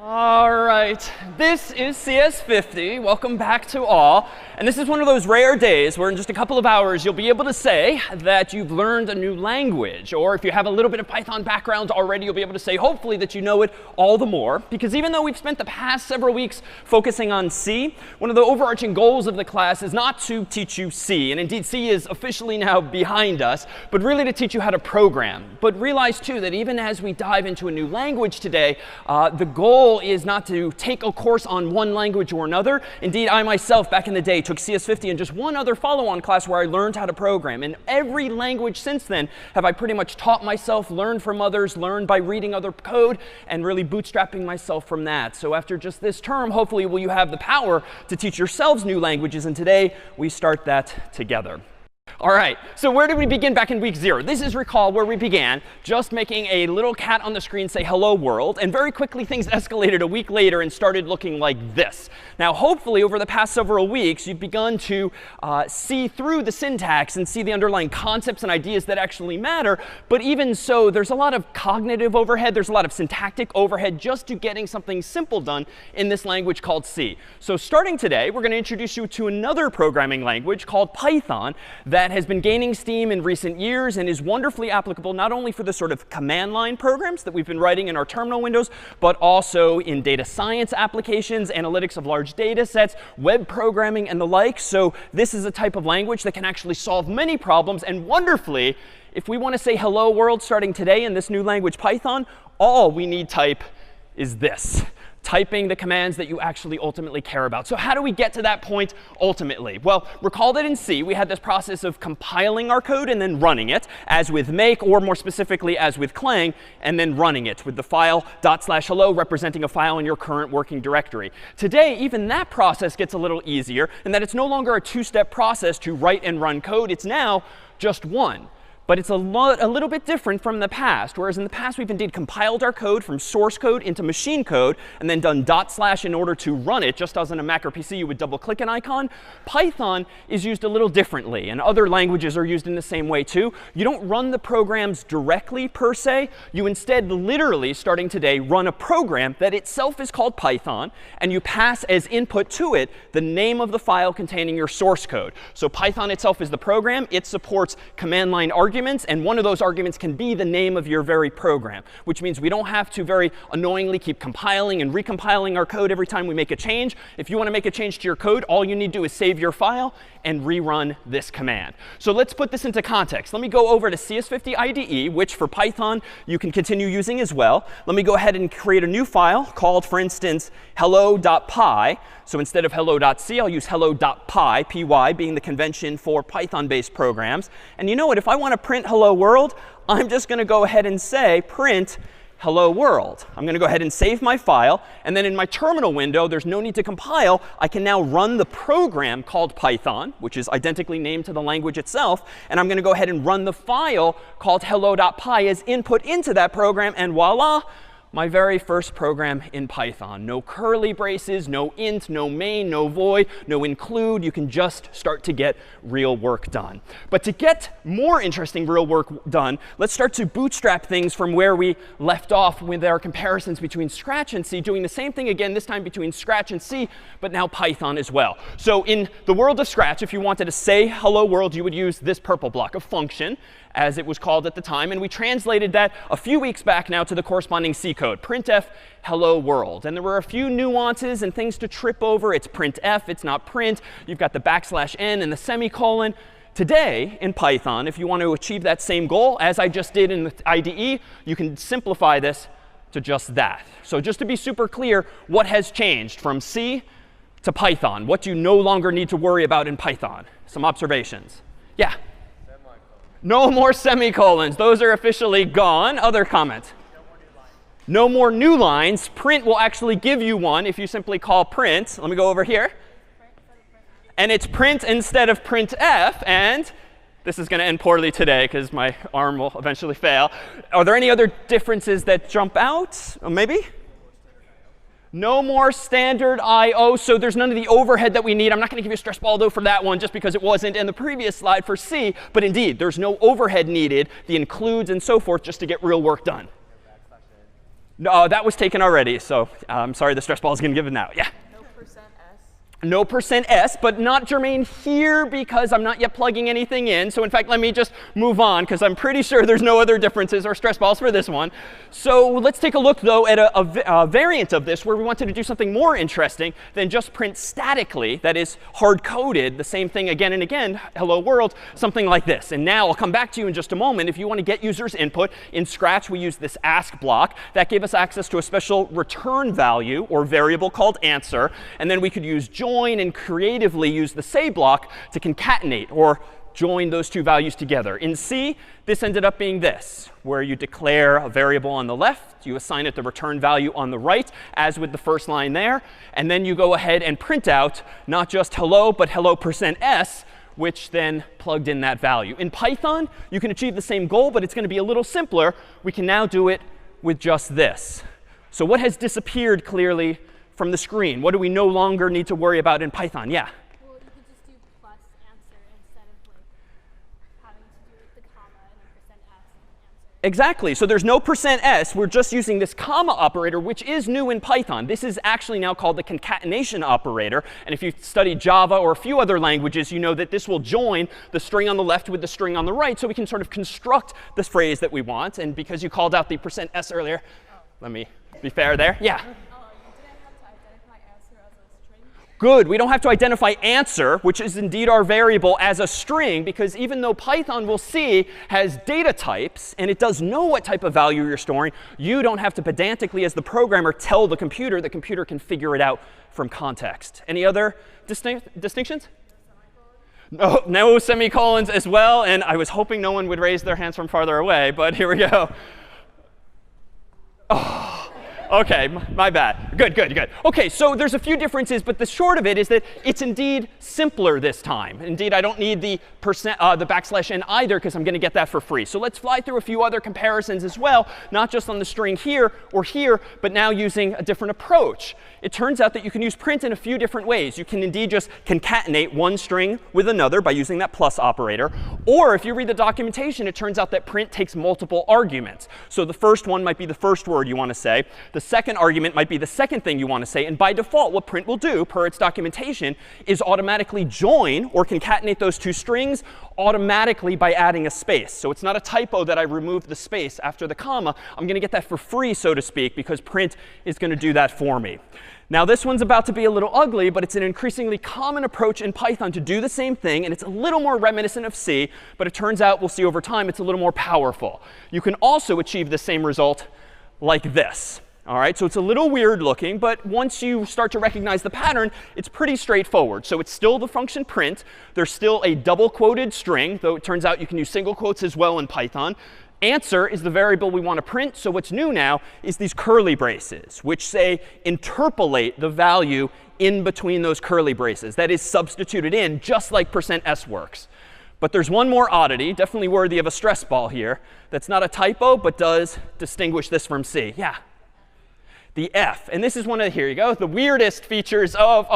All right, this is CS50. Welcome back to all. And this is one of those rare days where in just a couple of hours you'll be able to say that you've learned a new language. Or if you have a little bit of Python background already, you'll be able to say, hopefully, that you know it all the more. Because even though we've spent the past several weeks focusing on C, one of the overarching goals of the class is not to teach you C. And indeed, C is officially now behind us, but really to teach you how to program. But realize, too, that even as we dive into a new language today, the goal is not to take a course on one language or another. Indeed, I myself, back in the day, took CS50 and just one other follow-on class where I learned how to program. And every language since then have I pretty much taught myself, learned from others, learned by reading other code, and really bootstrapping myself from that. So after just this term, hopefully, will you have the power to teach yourselves new languages. And today, we start that together. All right, so where did we begin back in week 0? This is, recall, where we began just making a little cat on the screen say hello world. And very quickly, things escalated a week later and started looking like this. Now, hopefully, over the past several weeks, you've begun to see through the syntax and see the underlying concepts and ideas that actually matter. But even so, there's a lot of cognitive overhead. There's a lot of syntactic overhead just to getting something simple done in this language called C. So starting today, we're going to introduce you to another programming language called Python that has been gaining steam in recent years and is wonderfully applicable not only for the sort of command line programs that we've been writing in our terminal windows, but also in data science applications, analytics of large data sets, web programming, and the like. So this is a type of language that can actually solve many problems. And wonderfully, if we want to say hello world starting today in this new language Python, all we need type is this. Typing the commands that you actually ultimately care about. So how do we get to that point ultimately? Well, recall that in C, we had this process of compiling our code and then running it, as with make, or more specifically, as with clang, and then running it with the file /hello representing a file in your current working directory. Today, even that process gets a little easier in that it's no longer a two-step process to write and run code. It's now just one. But it's a little bit different from the past. Whereas in the past, we've indeed compiled our code from source code into machine code and then done / in order to run it. Just as in a Mac or PC, you would double click an icon. Python is used a little differently. And other languages are used in the same way, too. You don't run the programs directly, per se. You instead literally, starting today, run a program that itself is called Python. And you pass as input to it the name of the file containing your source code. So Python itself is the program. It supports command line arguments. And one of those arguments can be the name of your very program, which means we don't have to very annoyingly keep compiling and recompiling our code every time we make a change. If you want to make a change to your code, all you need to do is save your file and rerun this command. So let's put this into context. Let me go over to CS50 IDE, which for Python you can continue using as well. Let me go ahead and create a new file called, for instance, hello.py. So instead of hello.c, I'll use hello.py, py being the convention for Python-based programs. And you know what? If I want to print hello world, I'm just going to go ahead and say print hello world. I'm going to go ahead and save my file. And then in my terminal window, there's no need to compile. I can now run the program called Python, which is identically named to the language itself. And I'm going to go ahead and run the file called hello.py as input into that program. And voila, my very first program in Python. No curly braces, no int, no main, no void, no include. You can just start to get real work done. But to get more interesting real work done, let's start to bootstrap things from where we left off with our comparisons between Scratch and C, doing the same thing again, this time between Scratch and C, but now Python as well. So in the world of Scratch, if you wanted to say hello world, you would use this purple block, a function, as it was called at the time. And we translated that a few weeks back now to the corresponding C code, printf hello world. And there were a few nuances and things to trip over. It's printf, it's not print. You've got the \n and the semicolon. Today, in Python, if you want to achieve that same goal, as I just did in the IDE, you can simplify this to just that. So just to be super clear, what has changed from C to Python? What do you no longer need to worry about in Python? Some observations. Yeah? No more semicolons. Those are officially gone. Other comments? No more new lines. Print will actually give you one if you simply call print. Let me go over here. And it's print instead of printf. And this is going to end poorly today because my arm will eventually fail. Are there any other differences that jump out? Maybe? No more standard I/O, so there's none of the overhead that we need. I'm not going to give you a stress ball, though, for that one, just because it wasn't in the previous slide for C. But indeed, there's no overhead needed, the includes and so forth, just to get real work done. No, that was taken already. So I'm sorry, the stress ball is going to give it now. Yeah. No %s, but not germane here because I'm not yet plugging anything in. So in fact, let me just move on because I'm pretty sure there's no other differences or stress balls for this one. So let's take a look, though, at a variant of this where we wanted to do something more interesting than just print statically, that is hard-coded, the same thing again and again, hello world, something like this. And now I'll come back to you in just a moment. If you want to get users' input, in Scratch we use this ask block. That gave us access to a special return value or variable called answer. And then we could use join and creatively use the say block to concatenate or join those two values together. In C, this ended up being this, where you declare a variable on the left, you assign it the return value on the right, as with the first line there, and then you go ahead and print out not just hello, but hello %s, which then plugged in that value. In Python, you can achieve the same goal, but it's going to be a little simpler. We can now do it with just this. So what has disappeared clearly from the screen? What do we no longer need to worry about in Python? Yeah? Well, you could just do plus answer instead of like having to do with the comma and a %s and answer. Exactly. So there's no %s. We're just using this comma operator, which is new in Python. This is actually now called the concatenation operator. And if you've studied Java or a few other languages, you know that this will join the string on the left with the string on the right. So we can sort of construct this phrase that we want. And because you called out the %s earlier, let me be fair there. Yeah? Good. We don't have to identify answer, which is indeed our variable, as a string, because even though Python, we'll see, has data types, and it does know what type of value you're storing, you don't have to pedantically, as the programmer, tell the computer. The computer can figure it out from context. Any other distinctions? No semicolons as well. And I was hoping no one would raise their hands from farther away, but here we go. Oh. OK, my bad. Good, good, good. OK, so there's a few differences, but the short of it is that it's indeed simpler this time. Indeed, I don't need the \n either because I'm going to get that for free. So let's fly through a few other comparisons as well, not just on the string here or here, but now using a different approach. It turns out that you can use print in a few different ways. You can indeed just concatenate one string with another by using that plus operator. Or if you read the documentation, it turns out that print takes multiple arguments. So the first one might be the first word you want to say. The second argument might be the second thing you want to say. And by default, what print will do, per its documentation, is automatically join or concatenate those two strings automatically by adding a space. So it's not a typo that I removed the space after the comma. I'm going to get that for free, so to speak, because print is going to do that for me. Now, this one's about to be a little ugly, but it's an increasingly common approach in Python to do the same thing. And it's a little more reminiscent of C. But it turns out, we'll see over time, it's a little more powerful. You can also achieve the same result like this. All right, so it's a little weird looking, but once you start to recognize the pattern, it's pretty straightforward. So it's still the function print. There's still a double quoted string, though it turns out you can use single quotes as well in Python. Answer is the variable we want to print. So what's new now is these curly braces, which say interpolate the value in between those curly braces. That is substituted in, just like %s works. But there's one more oddity, definitely worthy of a stress ball here, that's not a typo, but does distinguish this from C. Yeah? The F. And this is one of, here you go, the weirdest features of,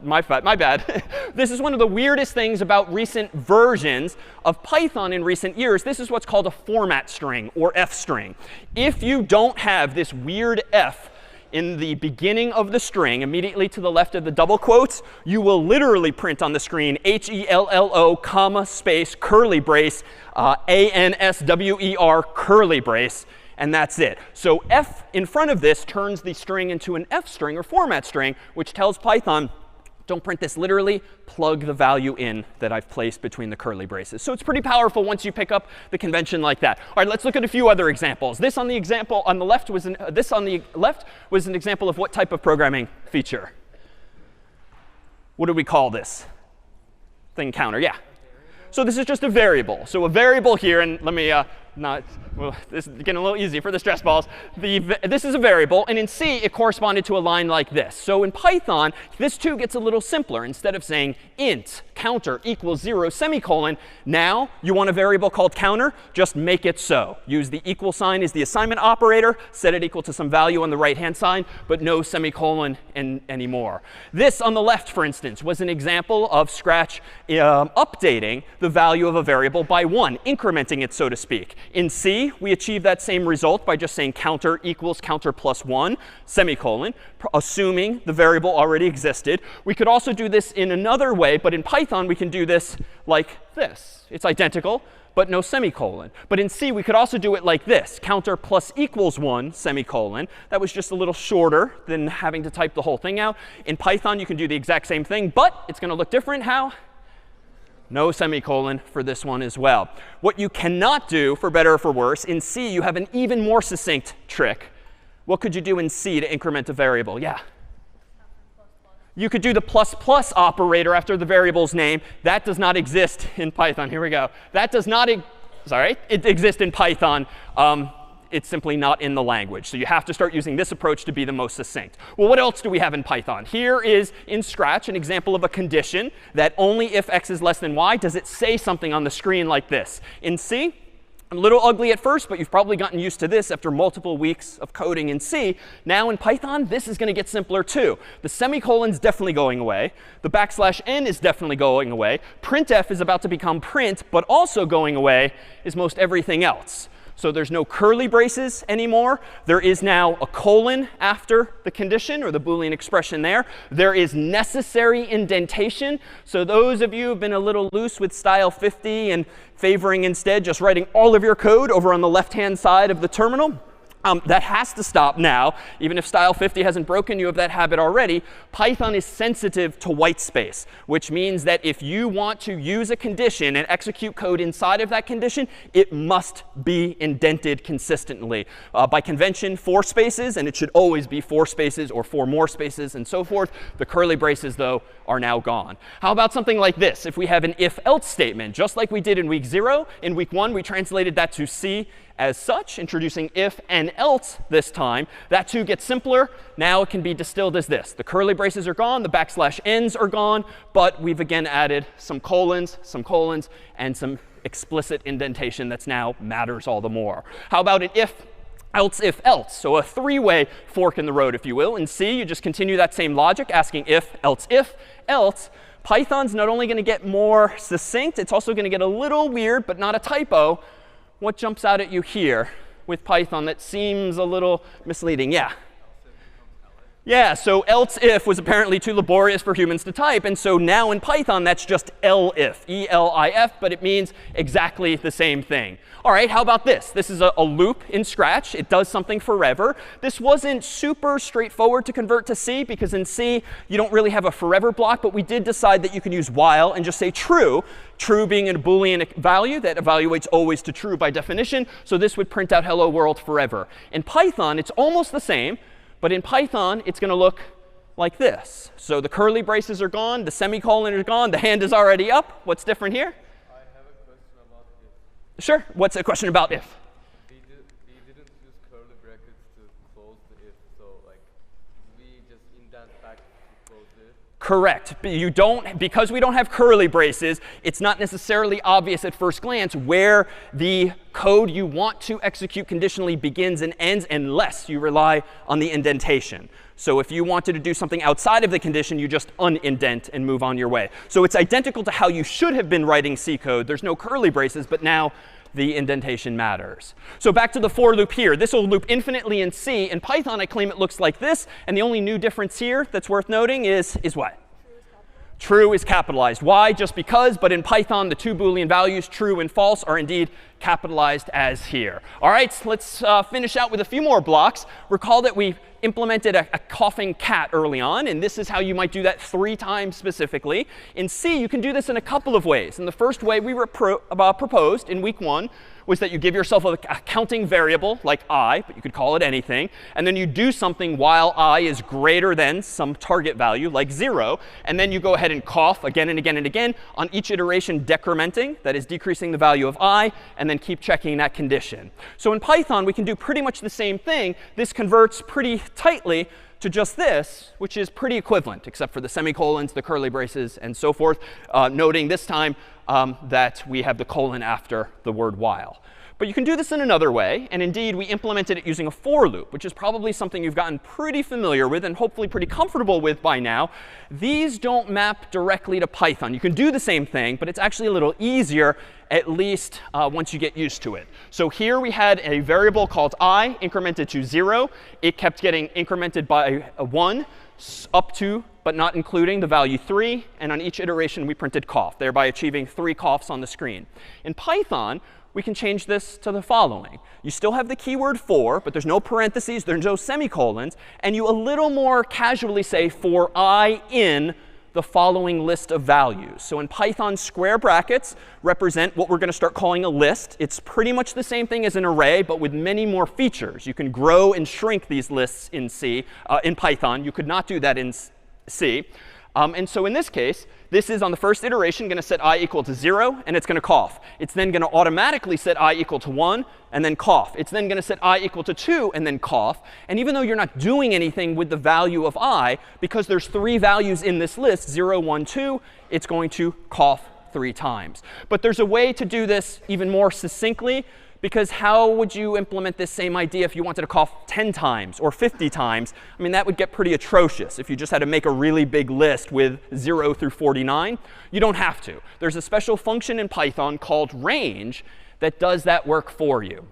my bad. This is one of the weirdest things about recent versions of Python in recent years. This is what's called a format string, or F string. If you don't have this weird F in the beginning of the string, immediately to the left of the double quotes, you will literally print on the screen HELLO, comma, space, curly brace, ANSWER, curly brace. And that's it. So F in front of this turns the string into an F string or format string, which tells Python, don't print this literally, plug the value in that I've placed between the curly braces. So it's pretty powerful once you pick up the convention like that. All right, let's look at a few other examples. This on the example on the left was an example of what type of programming feature? What do we call this? Thing counter, yeah. So this is just a variable. So a variable here, and let me this is getting a little easy for the stress balls. This is a variable. And in C, it corresponded to a line like this. So in Python, this too gets a little simpler. Instead of saying int counter equals 0 semicolon, now you want a variable called counter, just make it so. Use the equal sign as the assignment operator, set it equal to some value on the right-hand side, but no semicolon anymore. This on the left, for instance, was an example of Scratch updating the value of a variable by 1, incrementing it, so to speak. In C, we achieve that same result by just saying counter equals counter plus 1, semicolon, assuming the variable already existed. We could also do this in another way, but in Python, we can do this like this. It's identical, but no semicolon. But in C, we could also do it like this, counter plus equals 1, semicolon. That was just a little shorter than having to type the whole thing out. In Python, you can do the exact same thing, but it's going to look different. How? No semicolon for this one as well. What you cannot do, for better or for worse, in C, you have an even more succinct trick. What could you do in C to increment a variable? Yeah? You could do the plus plus operator after the variable's name. That does not exist in Python. Here we go. That does not, it exists in Python. It's simply not in the language. So you have to start using this approach to be the most succinct. Well, what else do we have in Python? Here is, in Scratch, an example of a condition that only if x is less than y does it say something on the screen like this. In C, a little ugly at first, but you've probably gotten used to this after multiple weeks of coding in C. Now in Python, this is going to get simpler too. The semicolon's definitely going away. The \n is definitely going away. Printf is about to become print, but also going away is most everything else. So there's no curly braces anymore. There is now a colon after the condition, or the Boolean expression there. There is necessary indentation. So those of you who have been a little loose with style 50 and favoring instead just writing all of your code over on the left-hand side of the terminal, that has to stop now. Even if style 50 hasn't broken, you have that habit already. Python is sensitive to white space, which means that if you want to use a condition and execute code inside of that condition, it must be indented consistently. By convention, 4 spaces, and it should always be 4 spaces or 4 more spaces and so forth. The curly braces, though, are now gone. How about something like this? If we have an if-else statement, just like we did in week 0, in week 1, we translated that to C as such, introducing if and else this time. That too gets simpler. Now it can be distilled as this. The curly braces are gone. The \n's are gone. But we've again added some colons, and some explicit indentation that's now matters all the more. How about an if, else? So a 3-way fork in the road, if you will. In C, you just continue that same logic, asking if, else. Python's not only going to get more succinct, it's also going to get a little weird, but not a typo. What jumps out at you here with Python that seems a little misleading? Yeah. Yeah, so else if was apparently too laborious for humans to type. And so now in Python, that's just elif, E-L-I-F, but it means exactly the same thing. All right, how about this? This is a loop in Scratch. It does something forever. This wasn't super straightforward to convert to C, because in C, you don't really have a forever block. But we did decide that you can use while and just say true, true being a Boolean value that evaluates always to true by definition. So this would print out hello world forever. In Python, it's almost the same. But in Python, it's going to look like this. So the curly braces are gone. The semicolon is gone. The hand is already up. What's different here? I have a question about if. Sure. What's a question about if? We didn't use curly brackets to close the if. So like, we just indent back to close the if? Correct. You don't, because we don't have curly braces, it's not necessarily obvious at first glance where the code you want to execute conditionally begins and ends unless you rely on the indentation. So if you wanted to do something outside of the condition, you just unindent and move on your way. So it's identical to how you should have been writing C code. There's no curly braces, but now the indentation matters. So back to the for loop here. This will loop infinitely in C. In Python, I claim it looks like this. And the only new difference here that's worth noting is what? True is capitalized. Why? Just because. But in Python, the 2 Boolean values, true and false, are indeed capitalized as here. All right, so let's finish out with a few more blocks. Recall that we implemented a coughing cat early on. And this is how you might do that 3 times specifically. In C, you can do this in a couple of ways. And the first way we proposed in week 1 was that you give yourself a counting variable like I, but you could call it anything. And then you do something while I is greater than some target value like 0. And then you go ahead and cough again and again and again, on each iteration decrementing, that is decreasing the value of I, and then keep checking that condition. So in Python, we can do pretty much the same thing. This converts pretty tightly to just this, which is pretty equivalent, except for the semicolons, the curly braces, and so forth. Noting this time, that we have the colon after the word while. But you can do this in another way. And indeed, we implemented it using a for loop, which is probably something you've gotten pretty familiar with and hopefully pretty comfortable with by now. These don't map directly to Python. You can do the same thing, but it's actually a little easier, at least once you get used to it. So here we had a variable called I incremented to 0. It kept getting incremented by a 1 up to, but not including, the value 3. And on each iteration, we printed cough, thereby achieving 3 coughs on the screen. In Python, we can change this to the following. You still have the keyword for, but there's no parentheses, there's no semicolons. And you a little more casually say for I in the following list of values. So in Python, square brackets represent what we're going to start calling a list. It's pretty much the same thing as an array, but with many more features. You can grow and shrink these lists in in Python. You could not do that in C. And so in this case, this is on the first iteration going to set I equal to 0, and it's going to cough. It's then going to automatically set I equal to 1, and then cough. It's then going to set I equal to 2, and then cough. And even though you're not doing anything with the value of I, because there's 3 values in this list, 0, 1, 2, it's going to cough 3 times. But there's a way to do this even more succinctly. Because how would you implement this same idea if you wanted to cough 10 times or 50 times? I mean, that would get pretty atrocious if you just had to make a really big list with 0 through 49. You don't have to. There's a special function in Python called range that does that work for you.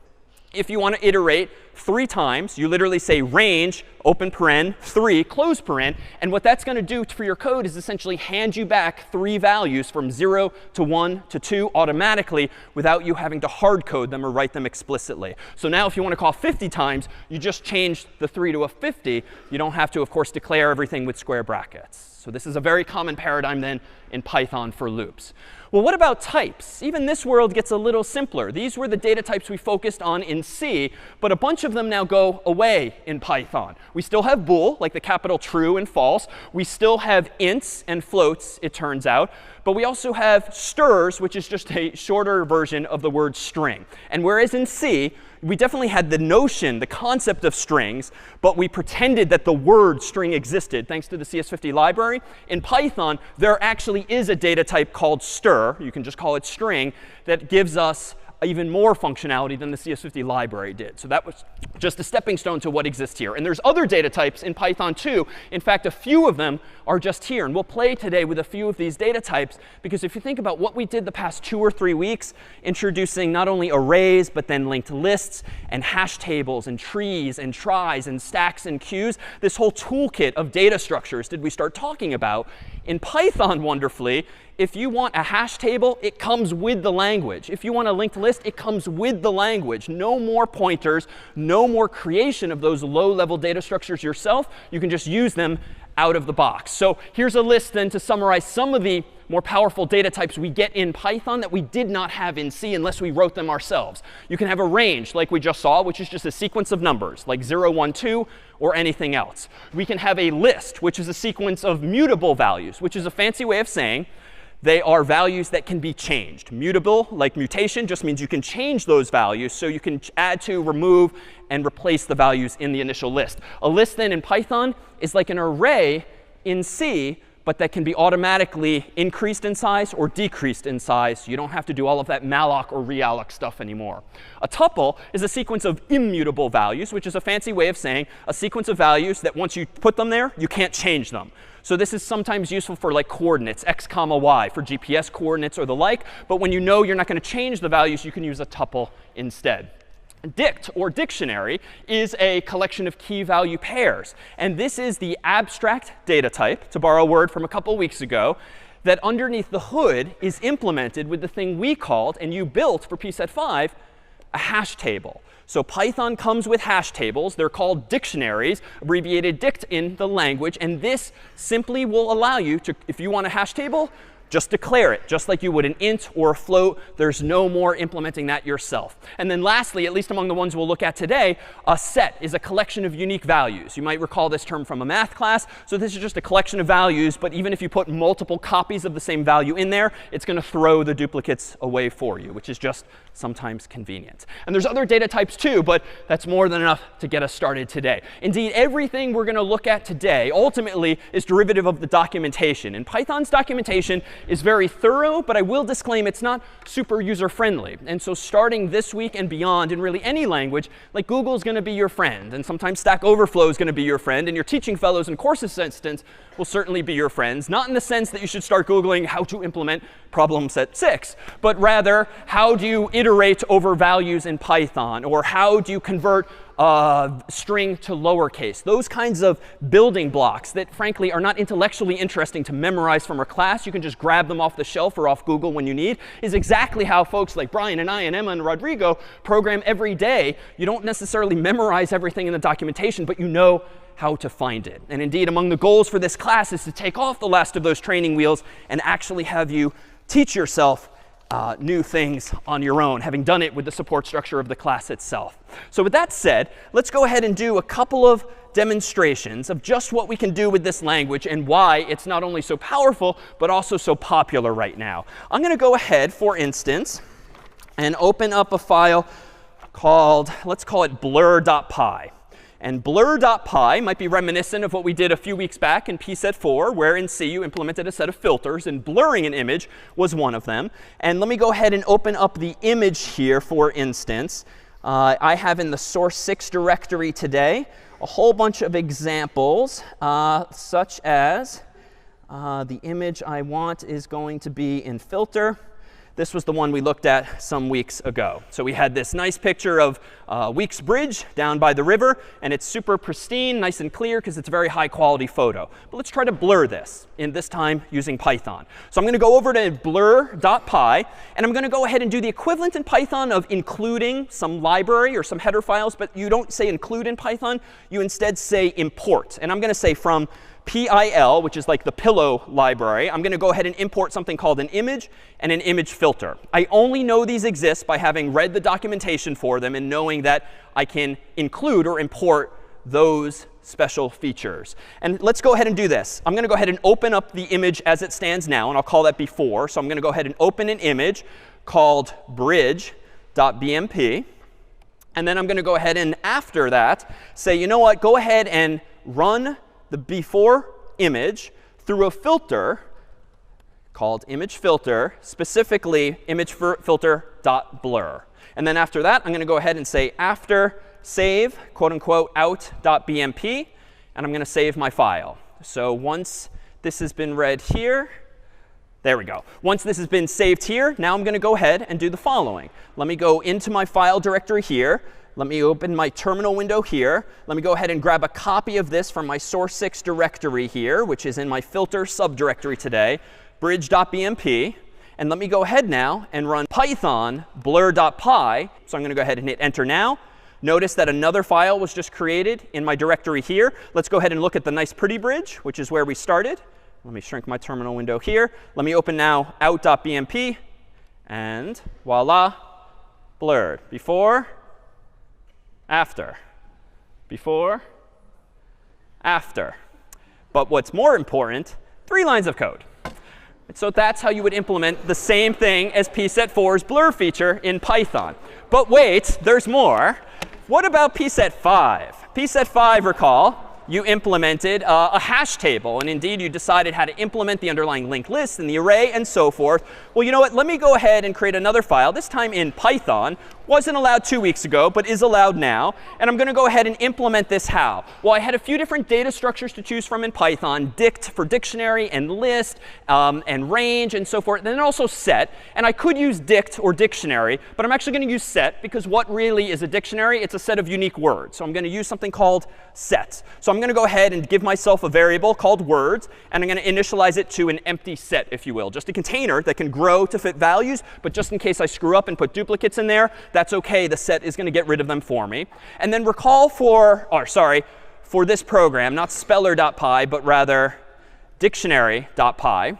If you want to iterate 3 times, you literally say range, open paren, 3, close paren. And what that's going to do for your code is essentially hand you back 3 values from 0 to 1 to 2 automatically without you having to hard code them or write them explicitly. So now if you want to call 50 times, you just change the 3 to a 50. You don't have to, of course, declare everything with square brackets. So this is a very common paradigm then in Python for loops. Well, what about types? Even this world gets a little simpler. These were the data types we focused on in C, but a bunch of them now go away in Python. We still have bool, like the capital true and false. We still have ints and floats, it turns out. But we also have strs, which is just a shorter version of the word string. And whereas in C, we definitely had the notion, the concept of strings, but we pretended that the word string existed thanks to the CS50 library. In Python, there actually is a data type called str, you can just call it string, that gives us even more functionality than the CS50 library did. So that was just a stepping stone to what exists here. And there's other data types in Python too. In fact, a few of them are just here. And we'll play today with a few of these data types, because if you think about what we did the past 2 or 3 weeks, introducing not only arrays, but then linked lists and hash tables and trees and tries and stacks and queues, this whole toolkit of data structures did we start talking about. In Python, wonderfully, if you want a hash table, it comes with the language. If you want a linked list, it comes with the language. No more pointers, no more creation of those low-level data structures yourself. You can just use them out of the box. So here's a list then to summarize some of the more powerful data types we get in Python that we did not have in C unless we wrote them ourselves. You can have a range, like we just saw, which is just a sequence of numbers, like 0, 1, 2, or anything else. We can have a list, which is a sequence of mutable values, which is a fancy way of saying they are values that can be changed. Mutable, like mutation, just means you can change those values. So you can add to, remove, and replace the values in the initial list. A list then in Python is like an array in C, but that can be automatically increased in size or decreased in size. You don't have to do all of that malloc or realloc stuff anymore. A tuple is a sequence of immutable values, which is a fancy way of saying a sequence of values that once you put them there, you can't change them. So this is sometimes useful for like coordinates, x comma y, for GPS coordinates or the like. But when you know you're not going to change the values, you can use a tuple instead. Dict, or dictionary, is a collection of key value pairs. And this is the abstract data type, to borrow a word from a couple weeks ago, that underneath the hood is implemented with the thing we called, and you built for pset 5, a hash table. So Python comes with hash tables. They're called dictionaries, abbreviated dict in the language. And this simply will allow you to, if you want a hash table, just declare it, just like you would an int or a float. There's no more implementing that yourself. And then lastly, at least among the ones we'll look at today, a set is a collection of unique values. You might recall this term from a math class. So this is just a collection of values. But even if you put multiple copies of the same value in there, it's going to throw the duplicates away for you, which is just sometimes convenient. And there's other data types too, but that's more than enough to get us started today. Indeed, everything we're going to look at today ultimately is derivative of the documentation. And Python's documentation is very thorough, but I will disclaim it's not super user-friendly. And so starting this week and beyond in really any language, like Google is going to be your friend, and sometimes Stack Overflow is going to be your friend, and your teaching fellows in Courscs50 will certainly be your friends. Not in the sense that you should start Googling how to implement problem set 6, but rather how do you iterate over values in Python, or how do you convert string to lowercase. Those kinds of building blocks that, frankly, are not intellectually interesting to memorize from our class. You can just grab them off the shelf or off Google when you need, is exactly how folks like Brian and I and Emma and Rodrigo program every day. You don't necessarily memorize everything in the documentation, but you know how to find it. And indeed, among the goals for this class is to take off the last of those training wheels and actually have you teach yourself new things on your own, having done it with the support structure of the class itself. So with that said, let's go ahead and do a couple of demonstrations of just what we can do with this language and why it's not only so powerful, but also so popular right now. I'm going to go ahead, for instance, and open up a file called, let's call it blur.py. And blur.py might be reminiscent of what we did a few weeks back in pset4, where in C you implemented a set of filters, and blurring an image was one of them. And let me go ahead and open up the image here, for instance. I have in the source6 directory today a whole bunch of examples, such as the image I want is going to be in filter. This was the one we looked at some weeks ago. So we had this nice picture of Weeks Bridge down by the river, and it's super pristine, nice and clear, because it's a very high quality photo. But let's try to blur this, in this time using Python. So I'm going to go over to blur.py, and I'm going to go ahead and do the equivalent in Python of including some library or some header files. But you don't say include in Python. You instead say import. And I'm going to say from PIL, which is like the pillow library, I'm going to go ahead and import something called an image and an image filter. I only know these exist by having read the documentation for them and knowing that I can include or import those special features. And let's go ahead and do this. I'm going to go ahead and open up the image as it stands now, and I'll call that before. So I'm going to go ahead and open an image called bridge.bmp. And then I'm going to go ahead and, after that, say, you know what, go ahead and run the before image through a filter called image filter, specifically image filter.blur. And then after that, I'm going to go ahead and say after save, quote unquote, out.bmp, and I'm going to save my file. So once this has been read here, there we go. Once this has been saved here, now I'm going to go ahead and do the following. Let me go into my file directory here. Let me open my terminal window here. Let me go ahead and grab a copy of this from my source6 directory here, which is in my filter subdirectory today, bridge.bmp. And let me go ahead now and run Python blur.py. So I'm going to go ahead and hit enter now. Notice that another file was just created in my directory here. Let's go ahead and look at the nice pretty bridge, which is where we started. Let me shrink my terminal window here. Let me open now out.bmp. And voila, blurred. Before, after, before, after. But what's more important, 3 lines of code. So that's how you would implement the same thing as pset4's blur feature in Python. But wait, there's more. What about pset5? pset5, recall, you implemented a hash table. And indeed, you decided how to implement the underlying linked list and the array and so forth. Well, you know what? Let me go ahead and create another file, this time in Python. Wasn't allowed 2 weeks ago, but is allowed now. And I'm going to go ahead and implement this how? Well, I had a few different data structures to choose from in Python, dict for dictionary and list and range and so forth, and then also set. And I could use dict or dictionary, but I'm actually going to use set because what really is a dictionary? It's a set of unique words. So I'm going to use something called set. So I'm going to go ahead and give myself a variable called words, and I'm going to initialize it to an empty set, if you will, just a container that can grow to fit values. But just in case I screw up and put duplicates in there, that's OK. The set is going to get rid of them for me. And then recall for this program, not speller.py, but rather dictionary.py,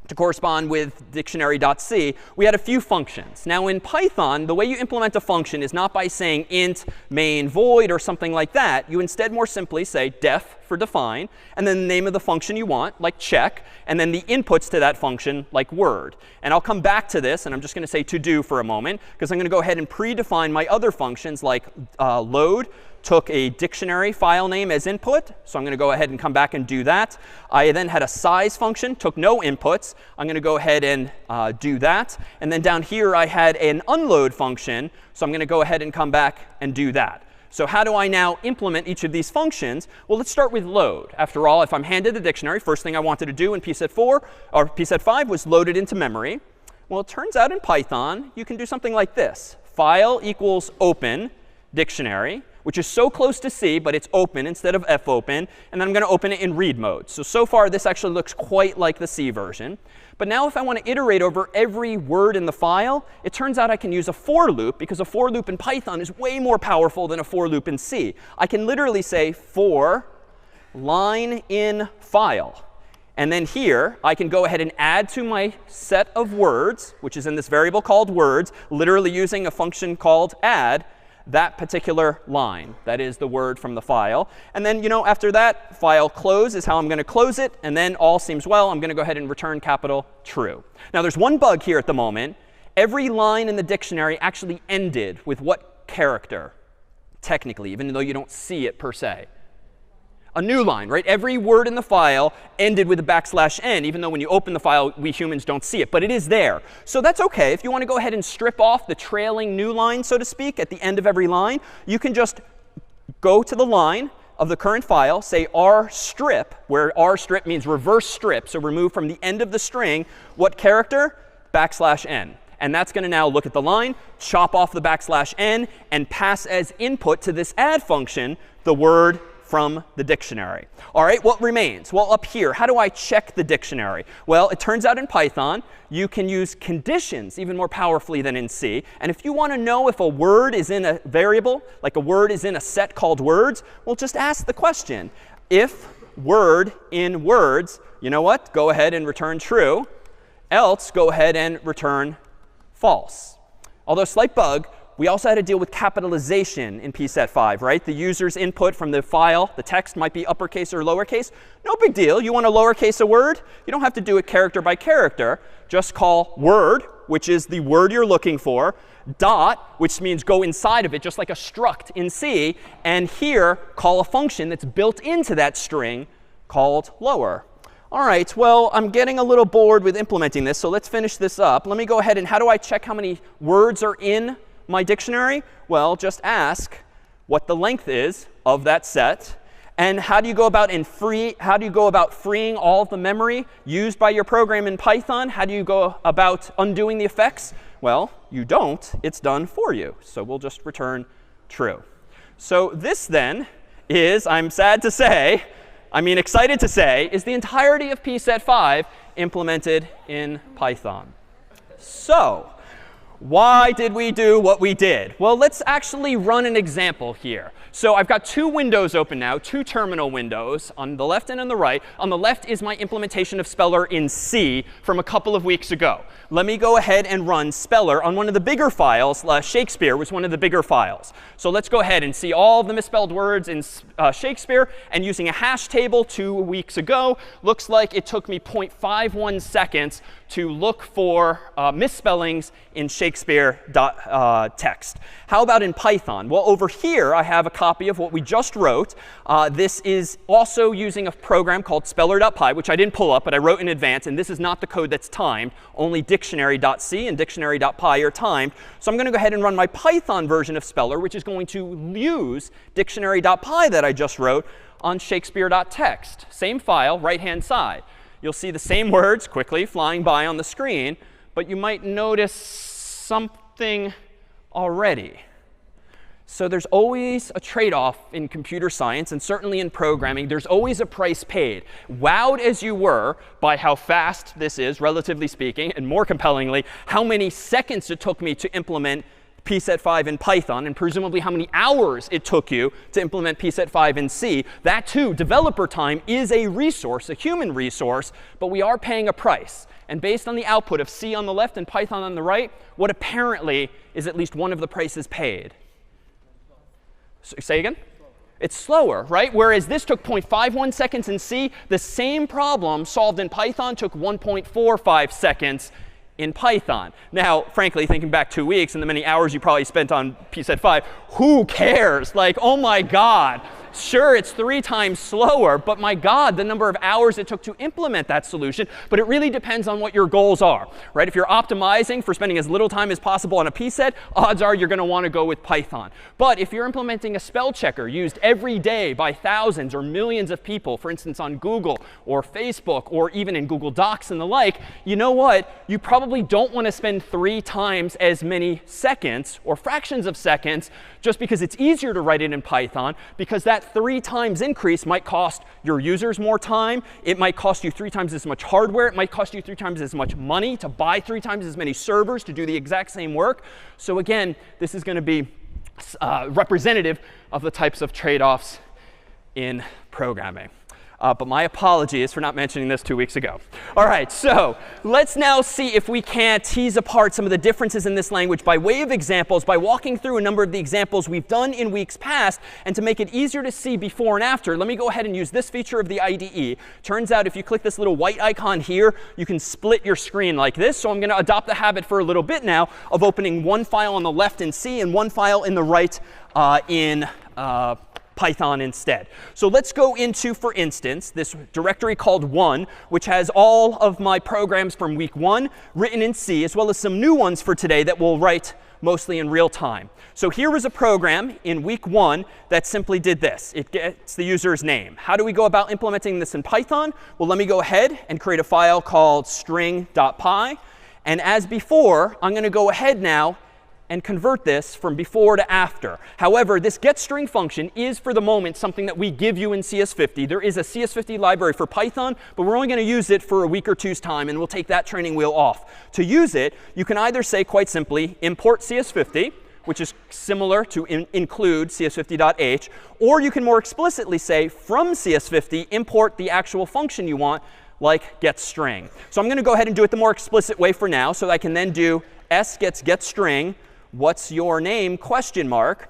to correspond with dictionary.c, we had a few functions. Now, in Python, the way you implement a function is not by saying int main void or something like that. You instead more simply say def for define, and then the name of the function you want, like check, and then the inputs to that function, like word. And I'll come back to this, and I'm just going to say to do for a moment, because I'm going to go ahead and predefine my other functions, like load took a dictionary file name as input. So I'm going to go ahead and come back and do that. I then had a size function, took no inputs. I'm going to go ahead and do that. And then down here, I had an unload function. So I'm going to go ahead and come back and do that. So how do I now implement each of these functions? Well, let's start with load. After all, if I'm handed the dictionary, first thing I wanted to do in pset4 or pset5 was load it into memory. Well, it turns out in Python, you can do something like this. File equals open dictionary, which is so close to C, but it's open instead of fopen. And then I'm going to open it in read mode. So far, this actually looks quite like the C version. But now if I want to iterate over every word in the file, it turns out I can use a for loop, because a for loop in Python is way more powerful than a for loop in C. I can literally say for line in file. And then here, I can go ahead and add to my set of words, which is in this variable called words, literally using a function called add, that particular line. That is the word from the file. And then, after that, file close is how I'm going to close it. And then all seems well. I'm going to go ahead and return capital true. Now, there's one bug here at the moment. Every line in the dictionary actually ended with what character, technically, even though you don't see it per se? A new line, right? Every word in the file ended with a \n, even though when you open the file, we humans don't see it. But it is there. So that's OK. If you want to go ahead and strip off the trailing new line, so to speak, at the end of every line, you can just go to the line of the current file, say rstrip, where rstrip means reverse strip, so remove from the end of the string what character? \n. And that's going to now look at the line, chop off the \n, and pass as input to this add function the word from the dictionary. All right, what remains? Well, up here, how do I check the dictionary? Well, it turns out in Python, you can use conditions even more powerfully than in C. And if you want to know if a word is in a variable, like a word is in a set called words, well, just ask the question. If word in words, you know what? Go ahead and return true. Else, go ahead and return false. Although slight bug, we also had to deal with capitalization in pset5, right? The user's input from the file, the text might be uppercase or lowercase. No big deal. You want to lowercase a word? You don't have to do it character by character. Just call word, which is the word you're looking for, dot, which means go inside of it, just like a struct in C. And here, call a function that's built into that string called lower. All right, well, I'm getting a little bored with implementing this, so let's finish this up. Let me go ahead and how do I check how many words are in my dictionary? Well, just ask what the length is of that set. And how do you go about freeing all of the memory used by your program in Python? How do you go about undoing the effects? Well, you don't. It's done for you. So we'll just return true. So this then is, I'm excited to say, is the entirety of pset5 implemented in Python. So why did we do what we did? Well, let's actually run an example here. So I've got two windows open now, two terminal windows on the left and on the right. On the left is my implementation of Speller in C from a couple of weeks ago. Let me go ahead and run Speller on one of the bigger files. Shakespeare was one of the bigger files. So let's go ahead and see all of the misspelled words in Shakespeare. And using a hash table 2 weeks ago, looks like it took me 0.51 seconds to look for misspellings in Shakespeare text. How about in Python? Well, over here, I have a copy of what we just wrote. This is also using a program called speller.py, which I didn't pull up, but I wrote in advance. And this is not the code that's timed. Only dictionary.c and dictionary.py are timed. So I'm going to go ahead and run my Python version of Speller, which is going to use dictionary.py that I just wrote on Shakespeare.txt. Same file, right-hand side. You'll see the same words quickly flying by on the screen, but you might notice something already. So there's always a trade-off in computer science, and certainly in programming. There's always a price paid. Wowed as you were by how fast this is, relatively speaking, and more compellingly, how many seconds it took me to implement pset5 in Python, and presumably how many hours it took you to implement pset5 in C. That, too, developer time is a resource, a human resource, but we are paying a price. And based on the output of C on the left and Python on the right, what apparently is at least one of the prices paid? So, say again? It's slower, right? Whereas this took 0.51 seconds in C, the same problem solved in Python took 1.45 seconds in Python. Now, frankly, thinking back 2 weeks and the many hours you probably spent on PSET 5, who cares? Like, oh my God. Sure, it's 3 times slower, but my God, the number of hours it took to implement that solution. But it really depends on what your goals are, right? If you're optimizing for spending as little time as possible on a PSET, odds are you're going to want to go with Python. But if you're implementing a spell checker used every day by thousands or millions of people, for instance, on Google or Facebook or even in Google Docs and the like, you know what? You probably don't want to spend 3 times as many seconds or fractions of seconds just because it's easier to write it in Python, because that 3 times increase might cost your users more time. It might cost you 3 times as much hardware. It might cost you 3 times as much money to buy 3 times as many servers to do the exact same work. So again, this is going to be representative of the types of trade-offs in programming. But my apologies for not mentioning this 2 weeks ago. All right, so let's now see if we can tease apart some of the differences in this language by way of examples, by walking through a number of the examples we've done in weeks past. And to make it easier to see before and after, let me go ahead and use this feature of the IDE. Turns out if you click this little white icon here, you can split your screen like this. So I'm going to adopt the habit for a little bit now of opening one file on the left in C and one file in the right in Python instead. So let's go into, for instance, this directory called 1, which has all of my programs from week 1 written in C, as well as some new ones for today that we'll write mostly in real time. So here was a program in week 1 that simply did this. It gets the user's name. How do we go about implementing this in Python? Well, let me go ahead and create a file called string.py. And as before, I'm going to go ahead now and convert this from before to after. However, this getString function is, for the moment, something that we give you in CS50. There is a CS50 library for Python, but we're only going to use it for a week or two's time, and we'll take that training wheel off. To use it, you can either say, quite simply, import CS50, which is similar to include cs50.h, or you can more explicitly say, from CS50, import the actual function you want, like getString. So I'm going to go ahead and do it the more explicit way for now, so that I can then do s gets getString. What's your name? Question mark.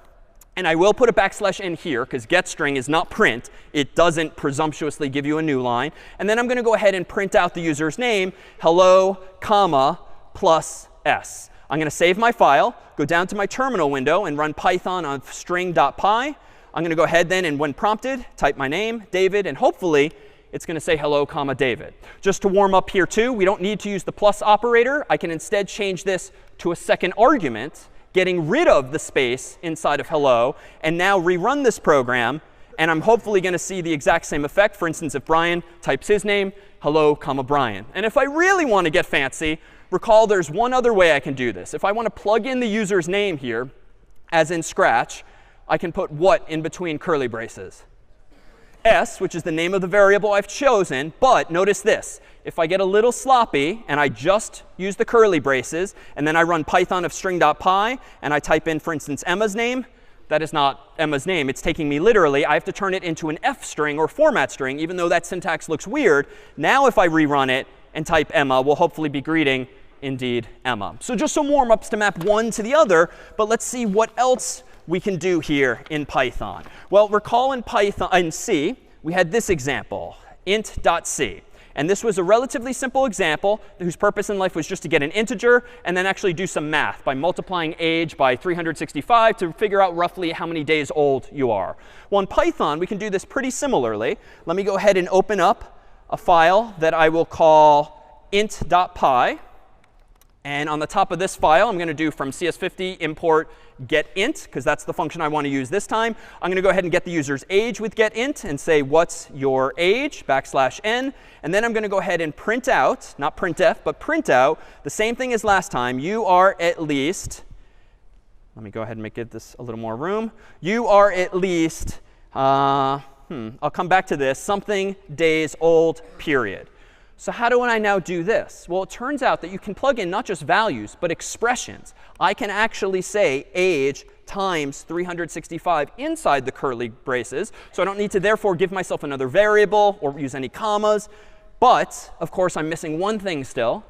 And I will put a \n here, because getString is not print. It doesn't presumptuously give you a new line. And then I'm going to go ahead and print out the user's name, hello, comma, plus s. I'm going to save my file, go down to my terminal window, and run Python on string.py. I'm going to go ahead then, and when prompted, type my name, David, and hopefully it's going to say hello, comma, David. Just to warm up here too, we don't need to use the plus operator. I can instead change this to a second argument, getting rid of the space inside of hello, and now rerun this program. And I'm hopefully going to see the exact same effect. For instance, if Brian types his name, hello, comma, Brian. And if I really want to get fancy, recall there's one other way I can do this. If I want to plug in the user's name here, as in Scratch, I can put what in between curly braces? S, which is the name of the variable I've chosen. But notice this. If I get a little sloppy and I just use the curly braces, and then I run Python of string.py, and I type in, for instance, Emma's name, that is not Emma's name. It's taking me literally. I have to turn it into an F string or format string, even though that syntax looks weird. Now if I rerun it and type Emma, we'll hopefully be greeting, indeed, Emma. So just some warm-ups to map one to the other. But let's see what else we can do here in Python. Well, recall in C, we had this example, int.c. And this was a relatively simple example whose purpose in life was just to get an integer and then actually do some math by multiplying age by 365 to figure out roughly how many days old you are. Well, in Python, we can do this pretty similarly. Let me go ahead and open up a file that I will call int.py. And on the top of this file, I'm going to do from cs50 import getInt, because that's the function I want to use this time. I'm going to go ahead and get the user's age with getInt and say, what's your age, \n. And then I'm going to go ahead and print out, not printf, but print out the same thing as last time. You are at least, let me go ahead and give this a little more room. You are at least, I'll come back to this, something days old, period. So how do I now do this? Well, it turns out that you can plug in not just values, but expressions. I can actually say age times 365 inside the curly braces. So I don't need to therefore give myself another variable or use any commas. But, of course, I'm missing one thing still.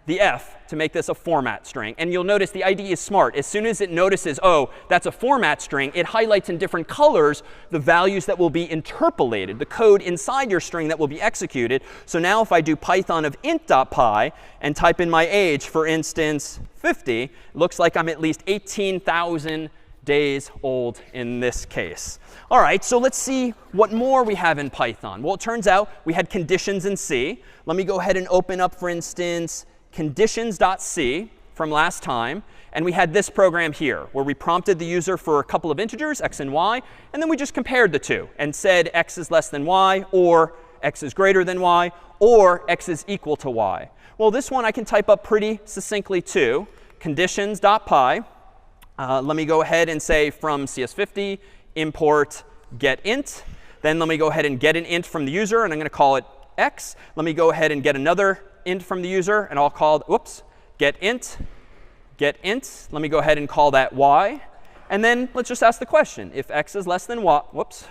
the F to make this a format string. And you'll notice the IDE is smart. As soon as it notices, oh, that's a format string, it highlights in different colors the values that will be interpolated, the code inside your string that will be executed. So now if I do Python of int.py and type in my age, for instance, 50, it looks like I'm at least 18,000 days old in this case. All right, so let's see what more we have in Python. Well, it turns out we had conditions in C. Let me go ahead and open up, for instance, conditions.c from last time. And we had this program here where we prompted the user for a couple of integers, x and y. And then we just compared the two and said x is less than y, or x is greater than y, or x is equal to y. Well, this one I can type up pretty succinctly too. Conditions.py. Let me go ahead and say from cs50 import getInt. Then let me go ahead and get an int from the user, and I'm going to call it x. Let me go ahead and get another int from the user, and I'll call it, whoops, getInt. Let me go ahead and call that y. And then let's just ask the question. If x is less than y, whoops,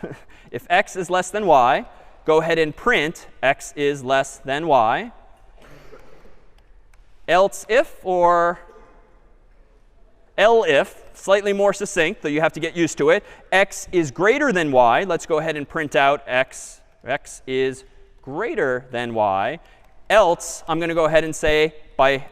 if x is less than y, go ahead and print x is less than y. Else if, or elif, slightly more succinct, though you have to get used to it. X is greater than y. Let's go ahead and print out x is greater than y. Else, I'm going to go ahead and say by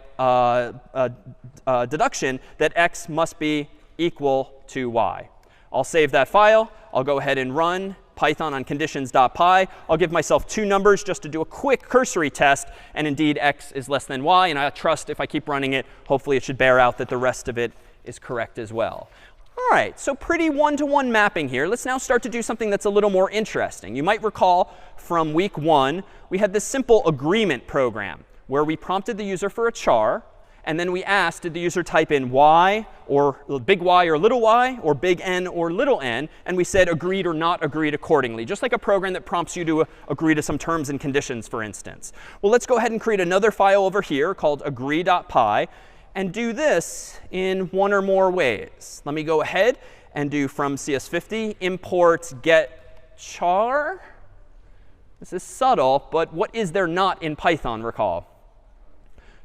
deduction that x must be equal to y. I'll save that file. I'll go ahead and run Python on conditions.py. I'll give myself two numbers just to do a quick cursory test. And indeed, x is less than y. And I trust if I keep running it, hopefully it should bear out that the rest of it is correct as well. All right, so pretty one-to-one mapping here. Let's now start to do something that's a little more interesting. You might recall from week 1, we had this simple agreement program where we prompted the user for a char. And then we asked, did the user type in y, or big Y or little y, or big N or little n? And we said agreed or not agreed accordingly, just like a program that prompts you to agree to some terms and conditions, for instance. Well, let's go ahead and create another file over here called agree.py. And do this in one or more ways. Let me go ahead and do from cs50 import get char. This is subtle, but what is there not in Python, recall?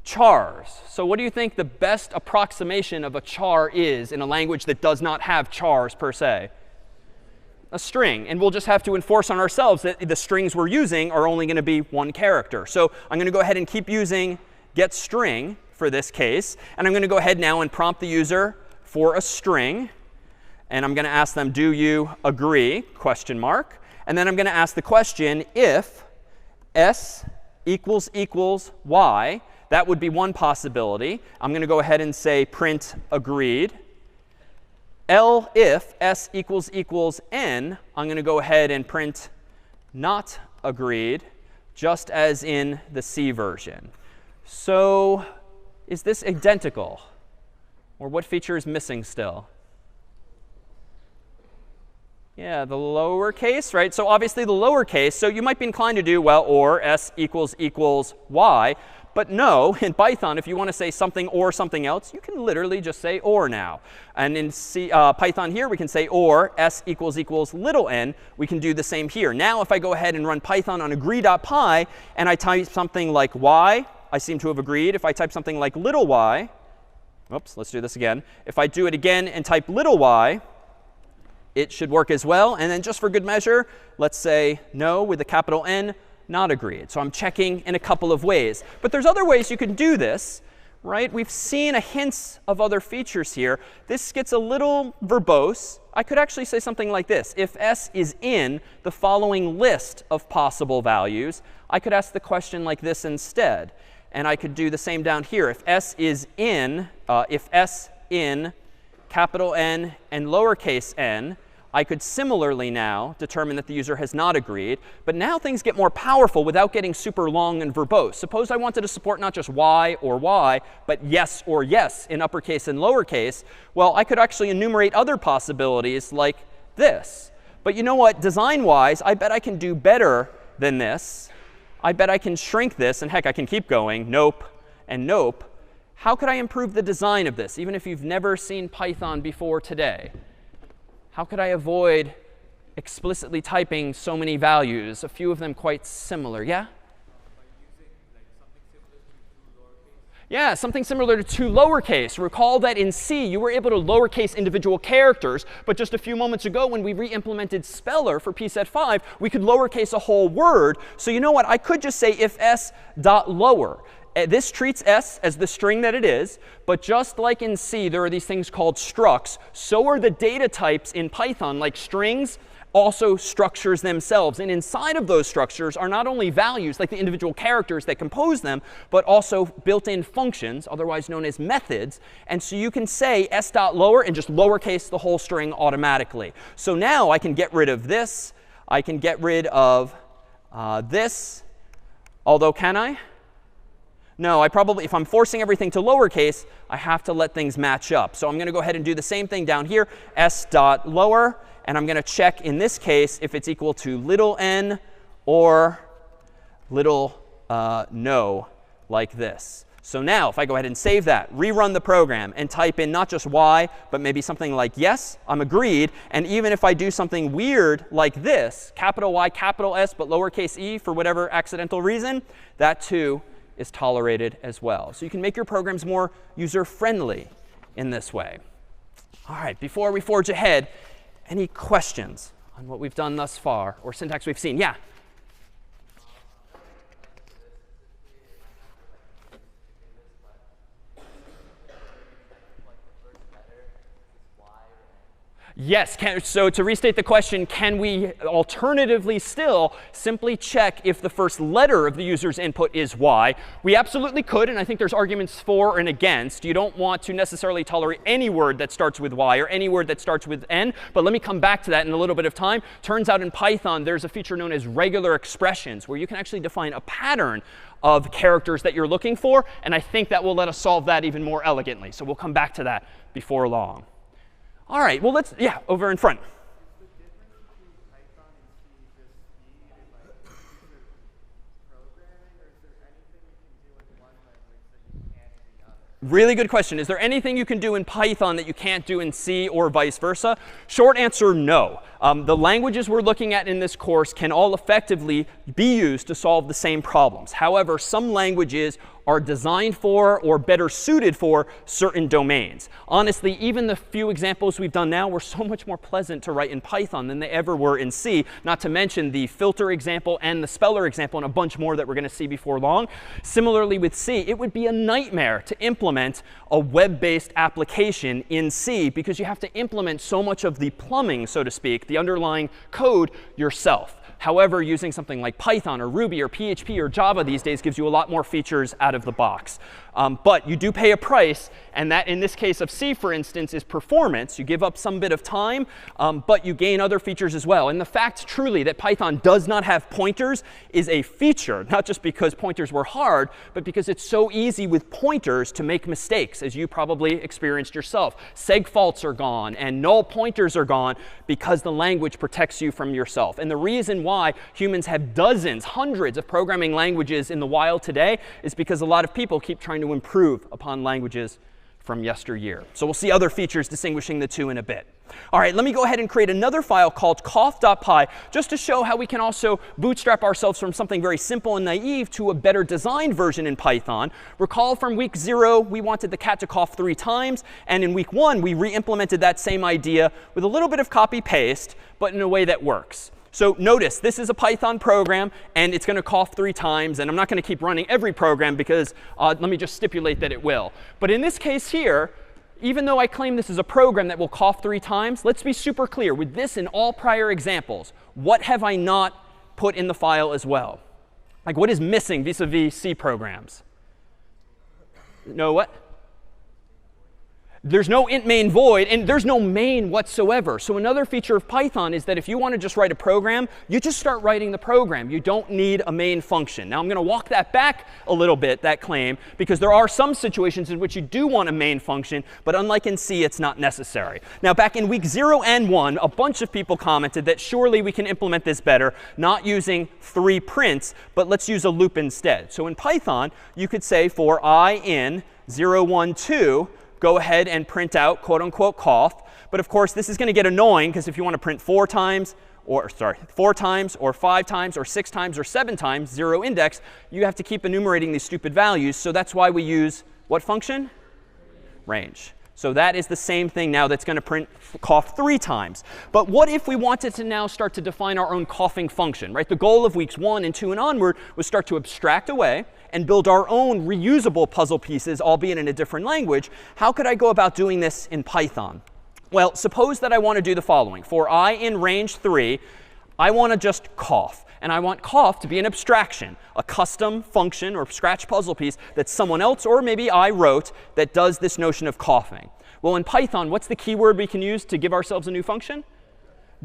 Chars. So what do you think the best approximation of a char is in a language that does not have chars per se? A string. And we'll just have to enforce on ourselves that the strings we're using are only going to be one character. So I'm going to go ahead and keep using getString for this case. And I'm going to go ahead now and prompt the user for a string. And I'm going to ask them, do you agree? Question mark. And then I'm going to ask the question, if s equals y, that would be one possibility. I'm going to go ahead and say print agreed. If s equals n, I'm going to go ahead and print not agreed, just as in the C version. So is this identical? Or what feature is missing still? Yeah, the lowercase, right? So obviously the lowercase. So you might be inclined to do, well, or s equals y. But no, in Python, if you want to say something or something else, you can literally just say or now. And in Python here, we can say or s equals little n. We can do the same here. Now, if I go ahead and run Python on agree.py and I type something like y, I seem to have agreed. If I type something like little y, oops, let's do this again. If I do it again and type little y, it should work as well. And then just for good measure, let's say no with a capital N, not agreed. So I'm checking in a couple of ways. But there's other ways you can do this, right? We've seen a hint of other features here. This gets a little verbose. I could actually say something like this. If s is in the following list of possible values, I could ask the question like this instead. And I could do the same down here. If s in capital N and lowercase n, I could similarly now determine that the user has not agreed. But now things get more powerful without getting super long and verbose. Suppose I wanted to support not just y or y, but yes or yes in uppercase and lowercase. Well, I could actually enumerate other possibilities like this. But you know what? Design-wise, I bet I can do better than this. I bet I can shrink this. And heck, I can keep going. Nope and nope. How could I improve the design of this, even if you've never seen Python before today? How could I avoid explicitly typing so many values, a few of them quite similar? Yeah? Yeah, something similar to lowercase. Recall that in C, you were able to lowercase individual characters. But just a few moments ago, when we re-implemented speller for pset5, we could lowercase a whole word. So you know what? I could just say if s dot lower. This treats s as the string that it is. But just like in C, there are these things called structs. So are the data types in Python, like strings, also structures themselves. And inside of those structures are not only values, like the individual characters that compose them, but also built-in functions, otherwise known as methods. And so you can say s.lower and just lowercase the whole string automatically. So now I can get rid of this. I can get rid of this. Although, can I? No, I probably, if I'm forcing everything to lowercase, I have to let things match up. So I'm going to go ahead and do the same thing down here, s.lower. And I'm going to check, in this case, if it's equal to little n or little no, like this. So now, if I go ahead and save that, rerun the program, and type in not just y, but maybe something like yes, I'm agreed. And even if I do something weird like this, capital Y, capital S, but lowercase e for whatever accidental reason, that too is tolerated as well. So you can make your programs more user-friendly in this way. All right, before we forge ahead, any questions on what we've done thus far or syntax we've seen? Yeah? Yes. So to restate the question, can we alternatively still simply check if the first letter of the user's input is y? We absolutely could. And I think there's arguments for and against. You don't want to necessarily tolerate any word that starts with y or any word that starts with n. But let me come back to that in a little bit of time. Turns out in Python, there's a feature known as regular expressions, where you can actually define a pattern of characters that you're looking for. And I think that will let us solve that even more elegantly. So we'll come back to that before long. All right, well, let's, yeah, over in front. Really good question. Is there anything you can do in Python that you can't do in C or vice versa? Short answer, no. The languages we're looking at in this course can all effectively be used to solve the same problems. However, some languages are designed for or better suited for certain domains. Honestly, even the few examples we've done now were so much more pleasant to write in Python than they ever were in C, not to mention the filter example and the speller example and a bunch more that we're going to see before long. Similarly with C, it would be a nightmare to implement a web-based application in C because you have to implement so much of the plumbing, so to speak, the underlying code yourself. However, using something like Python or Ruby or PHP or Java these days gives you a lot more features out of the box. But you do pay a price. And that, in this case of C, for instance, is performance. You give up some bit of time, but you gain other features as well. And the fact, truly, that Python does not have pointers is a feature, not just because pointers were hard, but because it's so easy with pointers to make mistakes, as you probably experienced yourself. Seg faults are gone, and null pointers are gone because the language protects you from yourself. And the reason why humans have dozens, hundreds of programming languages in the wild today is because a lot of people keep trying to improve upon languages from yesteryear. So we'll see other features distinguishing the two in a bit. All right, let me go ahead and create another file called cough.py just to show how we can also bootstrap ourselves from something very simple and naive to a better designed version in Python. Recall from week 0, we wanted the cat to cough 3 times. And in week 1, we re-implemented that same idea with a little bit of copy-paste, but in a way that works. So notice, this is a Python program, and it's going to cough 3 times. And I'm not going to keep running every program because let me just stipulate that it will. But in this case here, even though I claim this is a program that will cough 3 times, let's be super clear. With this and all prior examples, what have I not put in the file as well? Like, what is missing vis-a-vis C programs? No, what? There's no int main void, and there's no main whatsoever. So another feature of Python is that if you want to just write a program, you just start writing the program. You don't need a main function. Now, I'm going to walk that back a little bit, that claim, because there are some situations in which you do want a main function, but unlike in C, it's not necessary. Now, back in week 0 and 1, a bunch of people commented that surely we can implement this better, not using 3 prints, but let's use a loop instead. So in Python, you could say for I in 0, 1, 2, go ahead and print out, quote unquote, cough. But of course, this is going to get annoying because if you want to print 4 times or 5 times or 6 times or 7 times 0 index, you have to keep enumerating these stupid values. So that's why we use What function? Range. So that is the same thing now that's going to print cough 3 times. But what if we wanted to now start to define our own coughing function, right? The goal of weeks 1 and 2 and onward was start to abstract away and build our own reusable puzzle pieces, albeit in a different language. How could I go about doing this in Python? Well, suppose that I want to do the following. For I in range 3, I want to just cough. And I want cough to be an abstraction, a custom function or scratch puzzle piece that someone else or maybe I wrote that does this notion of coughing. Well, in Python, what's the keyword we can use to give ourselves a new function?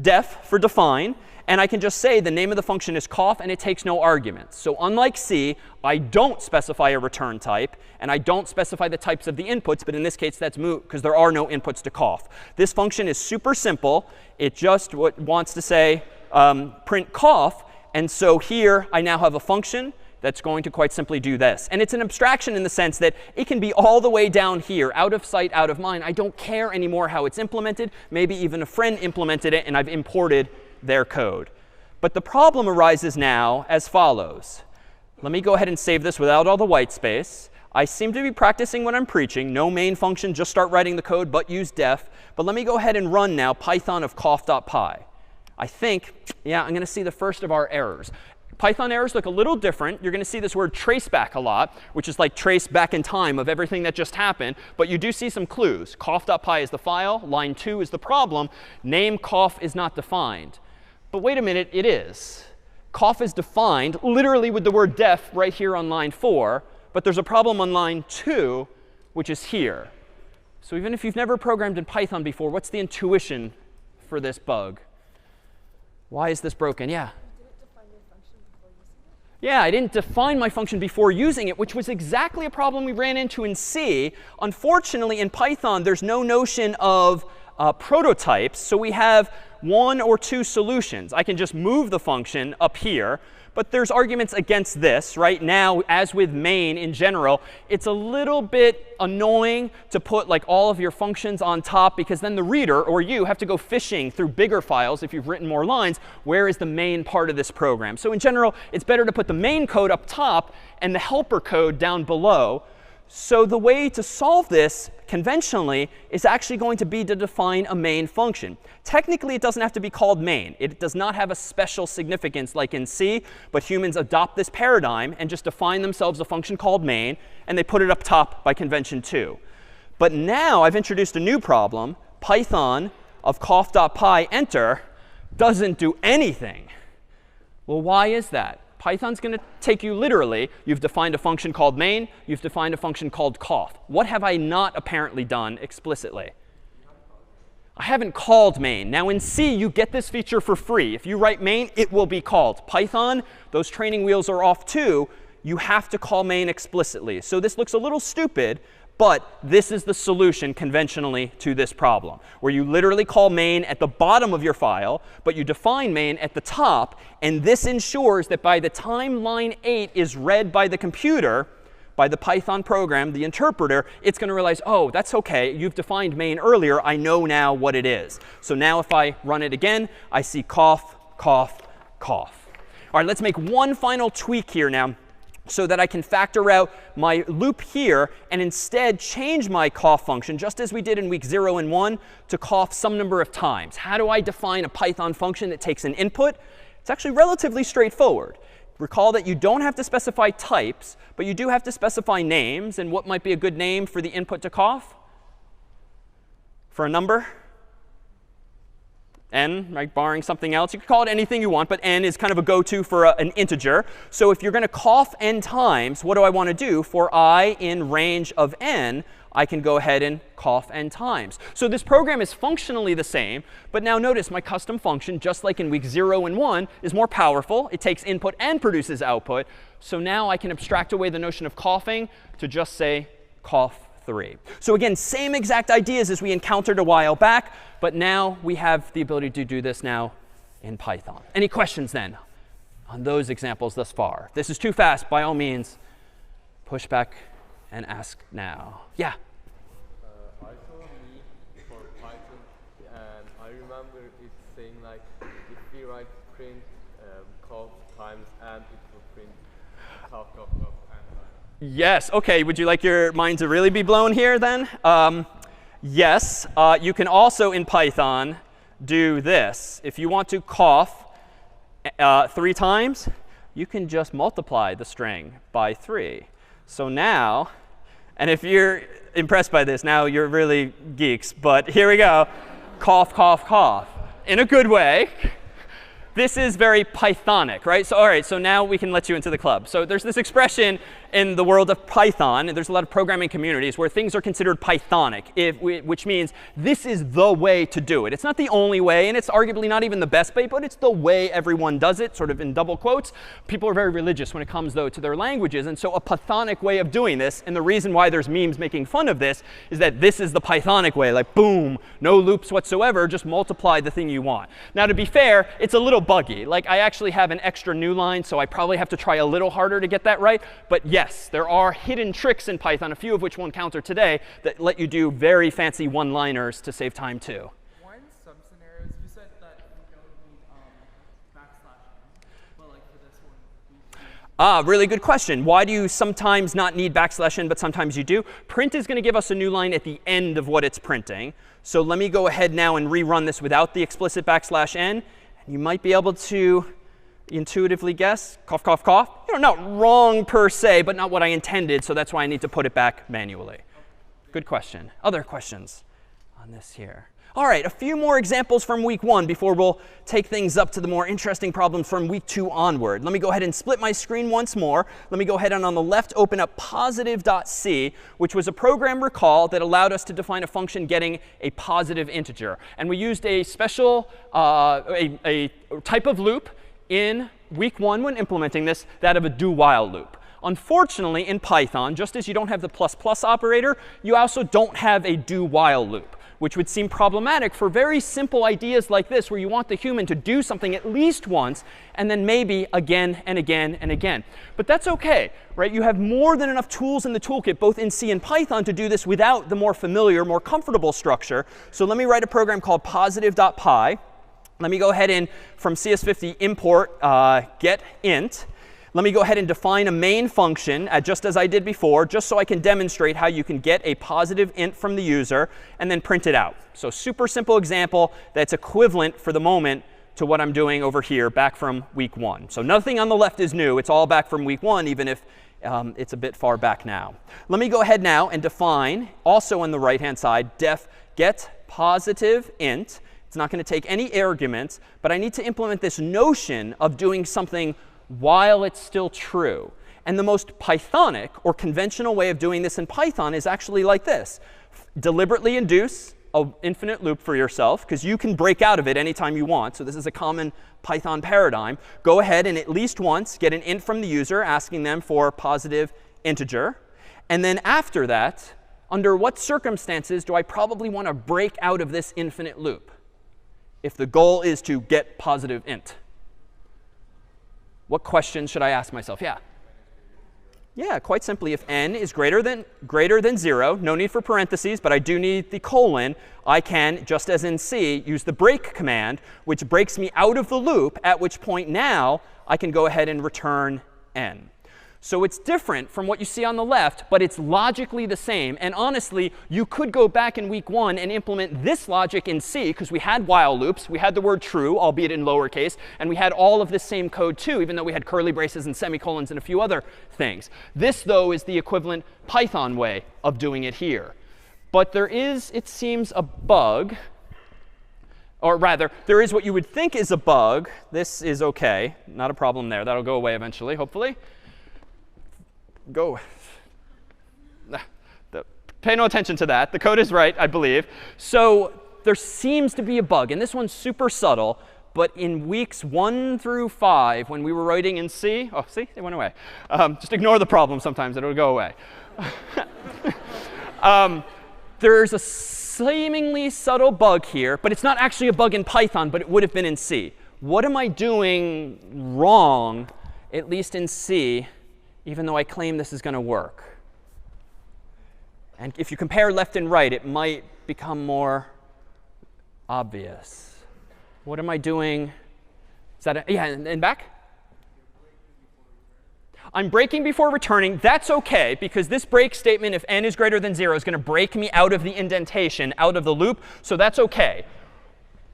Def for define. And I can just say the name of the function is cough, and it takes no arguments. So unlike C, I don't specify a return type, and I don't specify the types of the inputs. But in this case, that's moot, because there are no inputs to cough. This function is super simple. It just wants to say print cough. And so here, I now have a function that's going to quite simply do this. And it's an abstraction in the sense that it can be all the way down here, out of sight, out of mind. I don't care anymore how it's implemented. Maybe even a friend implemented it, and I've imported their code. But the problem arises now as follows. Let me go ahead and save this without all the white space. I seem to be practicing what I'm preaching. No main function, just start writing the code, but use def. But let me go ahead and run now Python of cough.py. I think, yeah, I'm going to see the first of our errors. Python errors look a little different. You're going to see this word traceback a lot, which is like trace back in time of everything that just happened. But you do see some clues. Cough.py is the file. Line 2 is the problem. Name cough is not defined. But wait a minute, it is. Cough is defined literally with the word def right here on line 4. But there's a problem on line 2, which is here. So even if you've never programmed in Python before, what's the intuition for this bug? Why is this broken? Yeah? Yeah, I didn't define my function before using it, which was exactly a problem we ran into in C. Unfortunately, in Python, there's no notion of prototypes. So we have 1 or 2 solutions. I can just move the function up here. But there's arguments against this. Right now, as with main in general, it's a little bit annoying to put like all of your functions on top, because then the reader or you have to go fishing through bigger files if you've written more lines. Where is the main part of this program? So in general, it's better to put the main code up top and the helper code down below. So the way to solve this conventionally is actually going to be to define a main function. Technically, it doesn't have to be called main. It does not have a special significance like in C. But humans adopt this paradigm and just define themselves a function called main. And they put it up top by convention too. But now I've introduced a new problem. Python of cough.py enter doesn't do anything. Well, why is that? Python's going to take you literally. You've defined a function called main. You've defined a function called cough. What have I not apparently done explicitly? I haven't called main. Now in C, you get this feature for free. If you write main, it will be called. Python, those training wheels are off too. You have to call main explicitly. So this looks a little stupid. But this is the solution conventionally to this problem, where you literally call main at the bottom of your file, but you define main at the top. And this ensures that by the time line 8 is read by the computer, by the Python program, the interpreter, it's going to realize, oh, that's OK. You've defined main earlier. I know now what it is. So now if I run it again, I see cough, cough, cough. All right, let's make one final tweak here now, so that I can factor out my loop here and instead change my cough function, just as we did in week 0 and 1, to cough some number of times. How do I define a Python function that takes an input? It's actually relatively straightforward. Recall that you don't have to specify types, but you do have to specify names. And what might be a good name for the input to cough? For a number? N, right, barring something else. You could call it anything you want, but n is kind of a go-to for an integer. So if you're going to cough n times, what do I want to do? For I in range of n, I can go ahead and cough n times. So this program is functionally the same. But now notice my custom function, just like in week 0 and 1, is more powerful. It takes input and produces output. So now I can abstract away the notion of coughing to just say cough 3. So again, same exact ideas as we encountered a while back. But now we have the ability to do this now in Python. Any questions then on those examples thus far? If this is too fast, by all means, push back and ask now. Yeah? I saw a meme for Python, and I remember it saying like, if we write print cough times and it will print cough, cough, cough, and time. Yes. OK, would you like your mind to really be blown here then? Yes. You can also, in Python, do this. If you want to cough 3 times, you can just multiply the string by 3. So now, and if you're impressed by this, now you're really geeks. But here we go. Cough, cough, cough. In a good way. This is very Pythonic, right? So all right, so now we can let you into the club. So there's this expression in the world of Python, and there's a lot of programming communities where things are considered Pythonic, which means this is the way to do it. It's not the only way, and it's arguably not even the best way, but it's the way everyone does it, sort of in double quotes. People are very religious when it comes, though, to their languages. And so a Pythonic way of doing this, and the reason why there's memes making fun of this, is that this is the Pythonic way. Like, boom, no loops whatsoever, just multiply the thing you want. Now, to be fair, it's a little buggy. Like, I actually have an extra new line, so I probably have to try a little harder to get that right. But yes, there are hidden tricks in Python, a few of which we'll encounter today, that let you do very fancy one-liners to save time too. Why in some scenarios, you said that you don't need backslash, but like for this one, really good question. Why do you sometimes not need backslash n, but sometimes you do? Print is going to give us a new line at the end of what it's printing. So let me go ahead now and rerun this without the explicit backslash n. You might be able to intuitively guess, cough, cough, cough. You know, not wrong per se, but not what I intended. So that's why I need to put it back manually. Good question. Other questions on this here? All right, a few more examples from week 1 before we'll take things up to the more interesting problems from week 2 onward. Let me go ahead and split my screen once more. Let me go ahead and on the left open up positive.c, which was a program, recall, that allowed us to define a function getting a positive integer. And we used a special a type of loop in week 1 when implementing this, that of a do-while loop. Unfortunately, in Python, just as you don't have the plus plus operator, you also don't have a do-while loop, which would seem problematic for very simple ideas like this, where you want the human to do something at least once, and then maybe again and again and again. But that's OK, right? You have more than enough tools in the toolkit, both in C and Python, to do this without the more familiar, more comfortable structure. So let me write a program called positive.py. Let me go ahead and, from CS50, import get int. Let me go ahead and define a main function, just as I did before, just so I can demonstrate how you can get a positive int from the user and then print it out. So super simple example that's equivalent for the moment to what I'm doing over here back from week 1. So nothing on the left is new. It's all back from week 1, even if it's a bit far back now. Let me go ahead now and define, also on the right-hand side, def get positive int. It's not going to take any arguments, but I need to implement this notion of doing something while it's still true. And the most Pythonic or conventional way of doing this in Python is actually like this. Deliberately induce an infinite loop for yourself, because you can break out of it anytime you want. So this is a common Python paradigm. Go ahead and at least once get an int from the user, asking them for a positive integer. And then after that, under what circumstances do I probably want to break out of this infinite loop if the goal is to get positive int? What questions should I ask myself? Yeah. Yeah, quite simply, if n is greater than 0, no need for parentheses, but I do need the colon, I can, just as in C, use the break command, which breaks me out of the loop, at which point now I can go ahead and return n. So it's different from what you see on the left, but it's logically the same. And honestly, you could go back in week 1 and implement this logic in C, because we had while loops. We had the word true, albeit in lowercase. And we had all of this same code too, even though we had curly braces and semicolons and a few other things. This, though, is the equivalent Python way of doing it here. But there is, it seems, a bug. Or rather, there is what you would think is a bug. This is OK. Not a problem there. That'll go away eventually, hopefully. Go. Pay no attention to that. The code is right, I believe. So there seems to be a bug. And this one's super subtle. But in weeks 1 through 5, when we were writing in C, oh, see, it went away. Just ignore the problem sometimes. It'll go away. There's a seemingly subtle bug here. But it's not actually a bug in Python, but it would have been in C. What am I doing wrong, at least in C, even though I claim this is going to work? And if you compare left and right, it might become more obvious. What am I doing? Is that yeah, and back? I'm breaking before returning. That's OK, because this break statement, if n is greater than 0, is going to break me out of the indentation, out of the loop. So that's OK.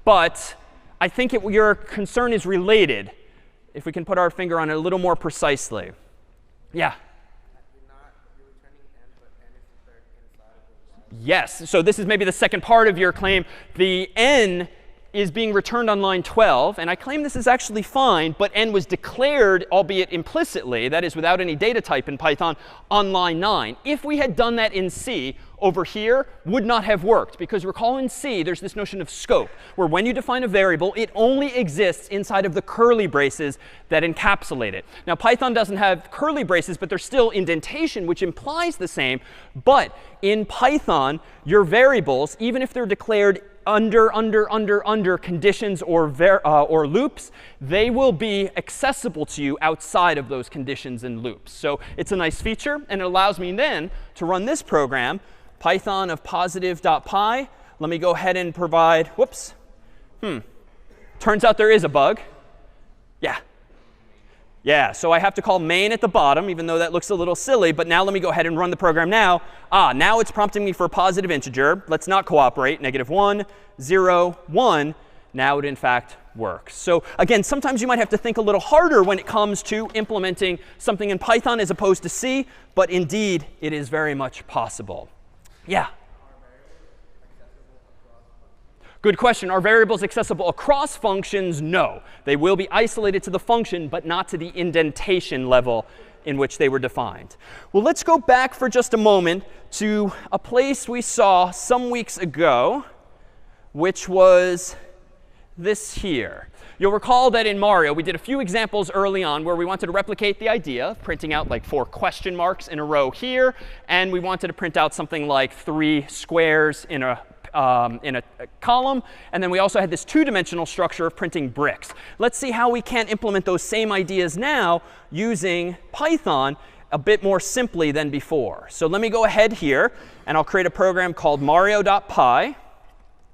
But I think your concern is related, if we can put our finger on it a little more precisely. Yeah? Yes. So this is maybe the second part of your claim. The n is being returned on line 12. And I claim this is actually fine, but n was declared, albeit implicitly, that is without any data type in Python, on line 9. If we had done that in C, over here would not have worked. Because recall in C, there's this notion of scope, where when you define a variable, it only exists inside of the curly braces that encapsulate it. Now, Python doesn't have curly braces, but there's still indentation, which implies the same. But in Python, your variables, even if they're declared under conditions or loops, they will be accessible to you outside of those conditions and loops. So it's a nice feature. And it allows me then to run this program, Python of positive.py. Let me go ahead and provide, whoops. Turns out there is a bug. Yeah, so I have to call main at the bottom, even though that looks a little silly. But now let me go ahead and run the program now. Now it's prompting me for a positive integer. Let's not cooperate. -1, 0, 1. Now it, in fact, works. So again, sometimes you might have to think a little harder when it comes to implementing something in Python as opposed to C. But indeed, it is very much possible. Yeah? Good question. Are variables accessible across functions? No. They will be isolated to the function, but not to the indentation level in which they were defined. Well, let's go back for just a moment to a place we saw some weeks ago, which was this here. You'll recall that in Mario, we did a few examples early on where we wanted to replicate the idea of printing out like 4 question marks in a row here. And we wanted to print out something like 3 squares in a column. And then we also had this 2-dimensional structure of printing bricks. Let's see how we can implement those same ideas now using Python a bit more simply than before. So let me go ahead here, and I'll create a program called mario.py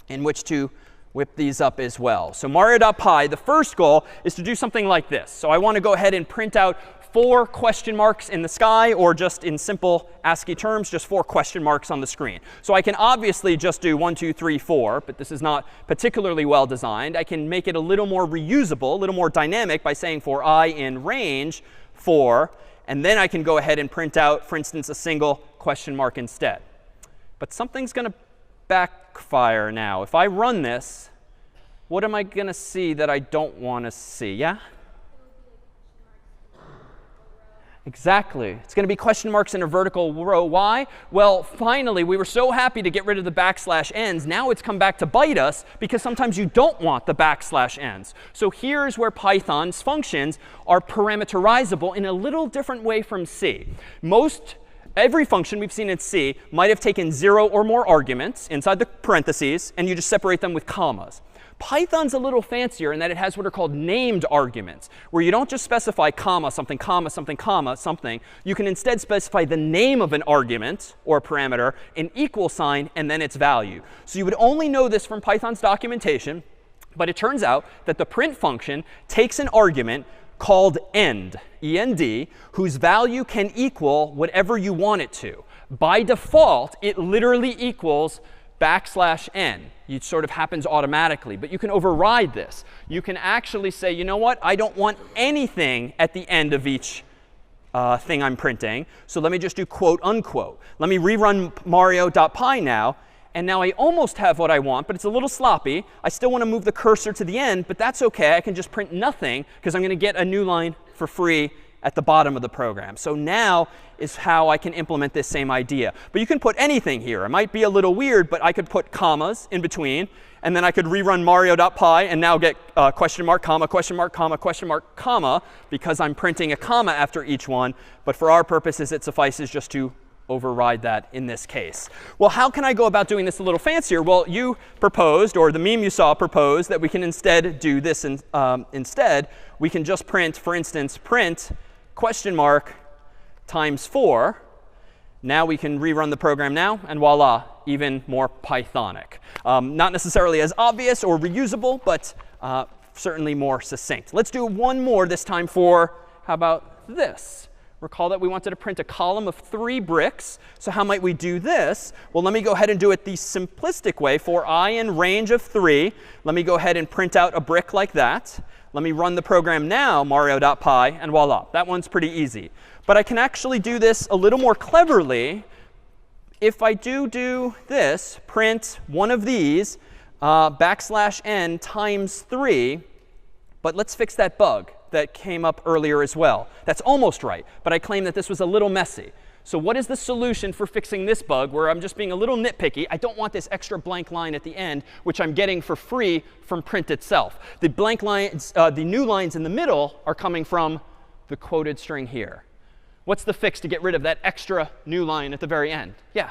in which to whip these up as well. So mario.py, the first goal is to do something like this. So I want to go ahead and print out 4 question marks in the sky, or just in simple ASCII terms, just 4 question marks on the screen. So I can obviously just do 1, 2, 3, 4, but this is not particularly well designed. I can make it a little more reusable, a little more dynamic by saying for I in range 4. And then I can go ahead and print out, for instance, a single question mark instead. But something's going to backfire now. If I run this, what am I going to see that I don't want to see? Yeah? Exactly. It's going to be question marks in a vertical row. Why? Well, finally, we were so happy to get rid of the \n's. Now it's come back to bite us, because sometimes you don't want the \n's. So here's where Python's functions are parameterizable in a little different way from C. Every function we've seen in C might have taken 0 or more arguments inside the parentheses, and you just separate them with commas. Python's a little fancier in that it has what are called named arguments, where you don't just specify comma, something, comma, something, comma, something. You can instead specify the name of an argument or parameter, an equal sign, and then its value. So you would only know this from Python's documentation. But it turns out that the print function takes an argument called end, E-N-D, whose value can equal whatever you want it to. By default, it literally equals \n. It sort of happens automatically. But you can override this. You can actually say, you know what? I don't want anything at the end of each thing I'm printing. So let me just do quote unquote. Let me rerun mario.py now. And now I almost have what I want, but it's a little sloppy. I still want to move the cursor to the end, but that's OK. I can just print nothing, because I'm going to get a new line for free at the bottom of the program. So now is how I can implement this same idea. But you can put anything here. It might be a little weird, but I could put commas in between. And then I could rerun mario.py and now get question mark, comma, question mark, comma, question mark, comma, because I'm printing a comma after each one. But for our purposes, it suffices just to override that in this case. Well, how can I go about doing this a little fancier? Well, you proposed, or the meme you saw proposed, that we can instead do this instead. We can just print, for instance, print question mark times 4. Now we can rerun the program now, and voila, even more Pythonic. Not necessarily as obvious or reusable, but certainly more succinct. Let's do one more, this time for, how about this? Recall that we wanted to print a column of 3 bricks. So how might we do this? Well, let me go ahead and do it the simplistic way. For I in range of 3, let me go ahead and print out a brick like that. Let me run the program now, mario.py, and voila. That one's pretty easy. But I can actually do this a little more cleverly. If I do this, print one of these, \n times 3. But let's fix that bug that came up earlier as well. That's almost right, but I claim that this was a little messy. So what is the solution for fixing this bug where I'm just being a little nitpicky? I don't want this extra blank line at the end, which I'm getting for free from print itself. The blank lines, the new lines in the middle are coming from the quoted string here. What's the fix to get rid of that extra new line at the very end? Yeah.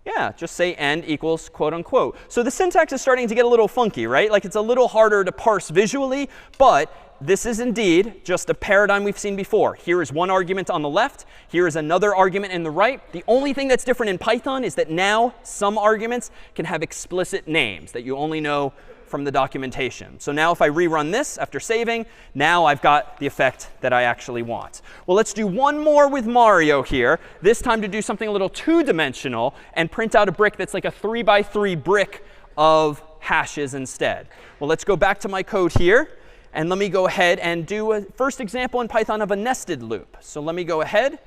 Yeah, just say end equals quote unquote. So the syntax is starting to get a little funky, right? Like it's a little harder to parse visually, but this is indeed just a paradigm we've seen before. Here is one argument on the left. Here is another argument in the right. The only thing that's different in Python is that now some arguments can have explicit names that you only know from the documentation. So now if I rerun this after saving, now I've got the effect that I actually want. Well, let's do one more with Mario here, this time to do something a little 2-dimensional and print out a brick that's like a 3x3 brick of hashes instead. Well, let's go back to my code here. And let me go ahead and do a first example in Python of a nested loop. So let me go ahead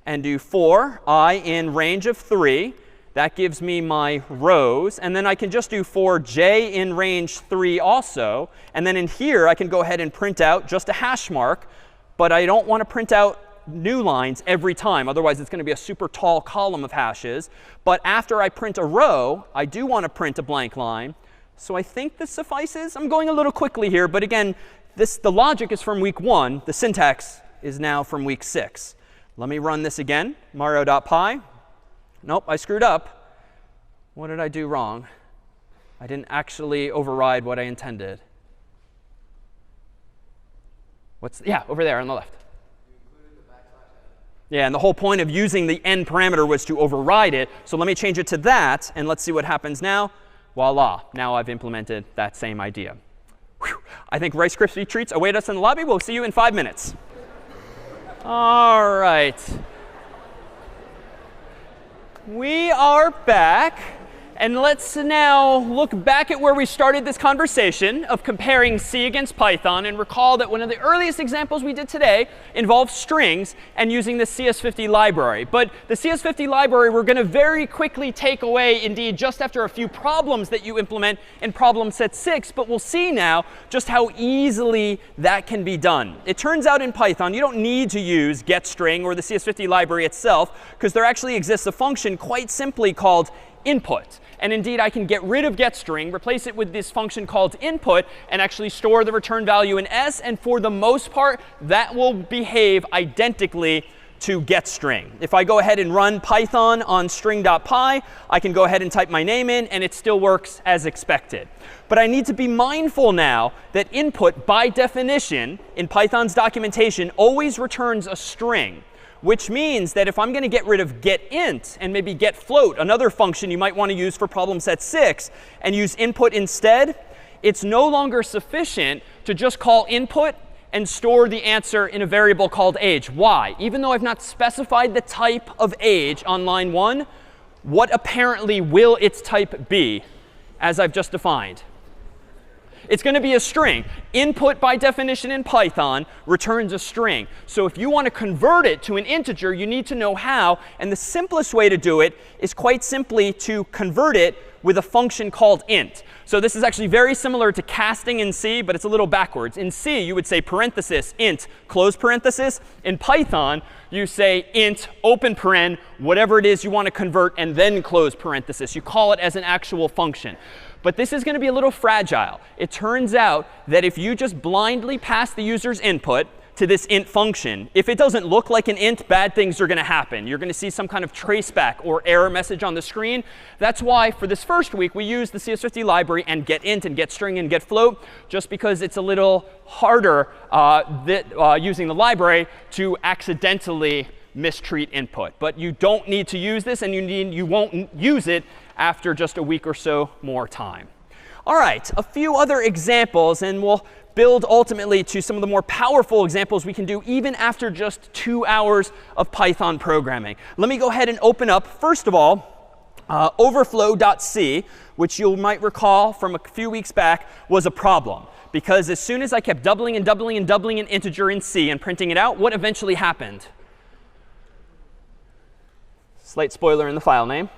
and do for I in range of 3. That gives me my rows. And then I can just do for j in range 3 also. And then in here, I can go ahead and print out just a hash mark. But I don't want to print out new lines every time. Otherwise, it's going to be a super tall column of hashes. But after I print a row, I do want to print a blank line. So I think this suffices. I'm going a little quickly here. But again, the logic is from week 1. The syntax is now from week 6. Let me run this again, mario.py. Nope, I screwed up. What did I do wrong? I didn't actually override what I intended. Yeah, over there on the left. Yeah, and the whole point of using the n parameter was to override it. So let me change it to that, and let's see what happens now. Voila, now I've implemented that same idea. Whew. I think Rice Krispie treats await us in the lobby. We'll see you in 5 minutes. All right. We are back. And let's now look back at where we started this conversation of comparing C against Python. And recall that one of the earliest examples we did today involved strings and using the CS50 library. But the CS50 library we're going to very quickly take away, indeed, just after a few problems that you implement in problem set 6. But we'll see now just how easily that can be done. It turns out in Python, you don't need to use getString or the CS50 library itself, because there actually exists a function quite simply called input. And indeed, I can get rid of getString, replace it with this function called input, and actually store the return value in S. And for the most part, that will behave identically to getString. If I go ahead and run Python on string.py, I can go ahead and type my name in, and it still works as expected. But I need to be mindful now that input, by definition, in Python's documentation, always returns a string. Which means that if I'm going to get rid of getInt and maybe getFloat, another function you might want to use for problem set 6, and use input instead, it's no longer sufficient to just call input and store the answer in a variable called age. Why? Even though I've not specified the type of age on line 1, what apparently will its type be, as I've just defined? It's going to be a string. Input, by definition in Python, returns a string. So if you want to convert it to an integer, you need to know how. And the simplest way to do it is quite simply to convert it with a function called int. So this is actually very similar to casting in C, but it's a little backwards. In C, you would say parenthesis, int, close parenthesis. In Python, you say int, open paren, whatever it is you want to convert, and then close parenthesis. You call it as an actual function. But this is going to be a little fragile. It turns out that if you just blindly pass the user's input to this int function, if it doesn't look like an int, bad things are going to happen. You're going to see some kind of traceback or error message on the screen. That's why for this first week, we use the CS50 library and getInt and getString and getFloat, just because it's a little harder using the library to accidentally mistreat input. But you don't need to use this, and you won't use it after just a week or so more time. All right, a few other examples, and we'll build ultimately to some of the more powerful examples we can do even after just 2 hours of Python programming. Let me go ahead and open up, first of all, overflow.c, which you might recall from a few weeks back was a problem. Because as soon as I kept doubling and doubling and doubling an integer in C and printing it out, what eventually happened? Slight spoiler in the file name.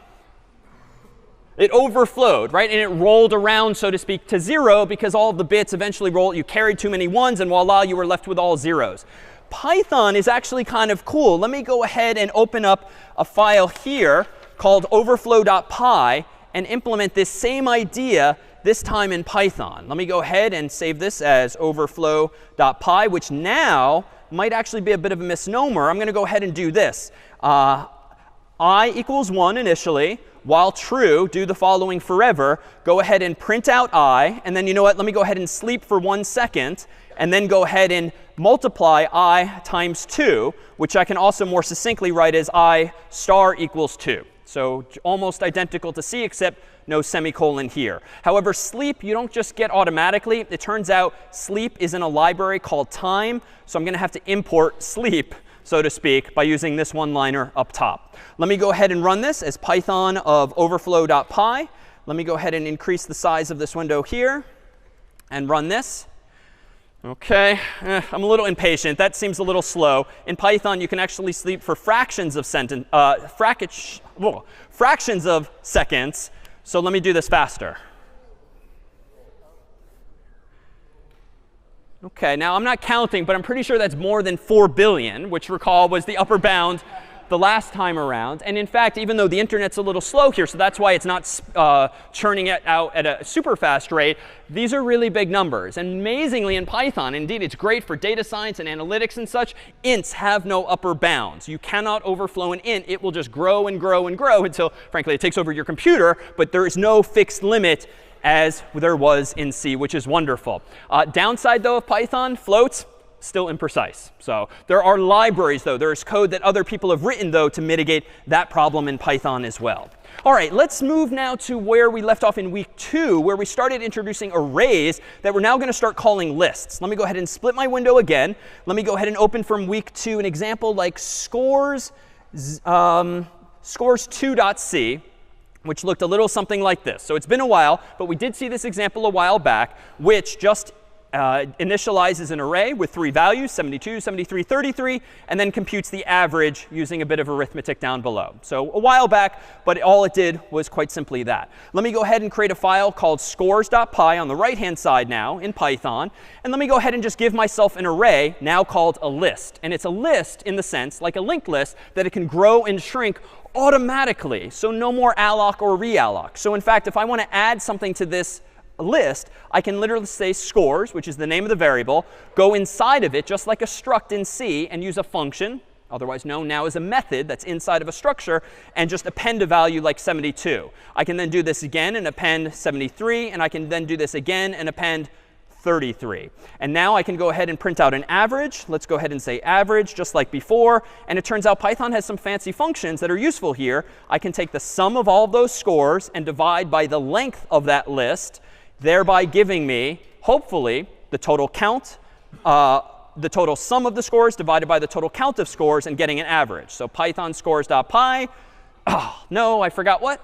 It overflowed, right? And it rolled around, so to speak, to 0 because all of the bits eventually rolled. You carried too many ones, and voila, you were left with all zeros. Python is actually kind of cool. Let me go ahead and open up a file here called overflow.py and implement this same idea, this time in Python. Let me go ahead and save this as overflow.py, which now might actually be a bit of a misnomer. I'm going to go ahead and do this. I equals 1 initially. While true, do the following forever. Go ahead and print out I. And then you know what? Let me go ahead and sleep for 1 second. And then go ahead and multiply I times 2, which I can also more succinctly write as I star equals 2. So almost identical to C, except no semicolon here. However, sleep you don't just get automatically. It turns out sleep is in a library called time. So I'm going to have to import sleep, so to speak, by using this one-liner up top. Let me go ahead and run this as Python of overflow.py. Let me go ahead and increase the size of this window here and run this. OK, I'm a little impatient. That seems a little slow. In Python, you can actually sleep for fractions of fractions of seconds. So let me do this faster. OK, now I'm not counting, but I'm pretty sure that's more than 4 billion, which recall was the upper bound the last time around. And in fact, even though the internet's a little slow here, so that's why it's not churning it out at a super fast rate, these are really big numbers. And amazingly in Python, indeed, it's great for data science and analytics and such, ints have no upper bounds. You cannot overflow an int. It will just grow and grow and grow until, frankly, it takes over your computer. But there is no fixed limit as there was in C, which is wonderful. Downside, though, of Python, floats, still imprecise. So there are libraries, though. There is code that other people have written, though, to mitigate that problem in Python as well. All right, let's move now to where we left off in week 2, where we started introducing arrays that we're now going to start calling lists. Let me go ahead and split my window again. Let me go ahead and open from week 2 an example like scores2.c. which looked a little something like this. So it's been a while, but we did see this example a while back, which just initializes an array with 3 values, 72, 73, 33, and then computes the average using a bit of arithmetic down below. So a while back, but all it did was quite simply that. Let me go ahead and create a file called scores.py on the right-hand side now in Python. And let me go ahead and just give myself an array now called a list. And it's a list in the sense, like a linked list, that it can grow and shrink automatically. So no more alloc or realloc. So in fact, if I want to add something to this list, I can literally say scores, which is the name of the variable, go inside of it just like a struct in C and use a function, otherwise known now as a method that's inside of a structure, and just append a value like 72. I can then do this again and append 73, and I can then do this again and append 33. And now I can go ahead and print out an average. Let's go ahead and say average just like before. And it turns out Python has some fancy functions that are useful here. I can take the sum of all of those scores and divide by the length of that list, thereby giving me, hopefully, the total count, the total sum of the scores divided by the total count of scores and getting an average. So Python scores.py. Oh, no, I forgot what?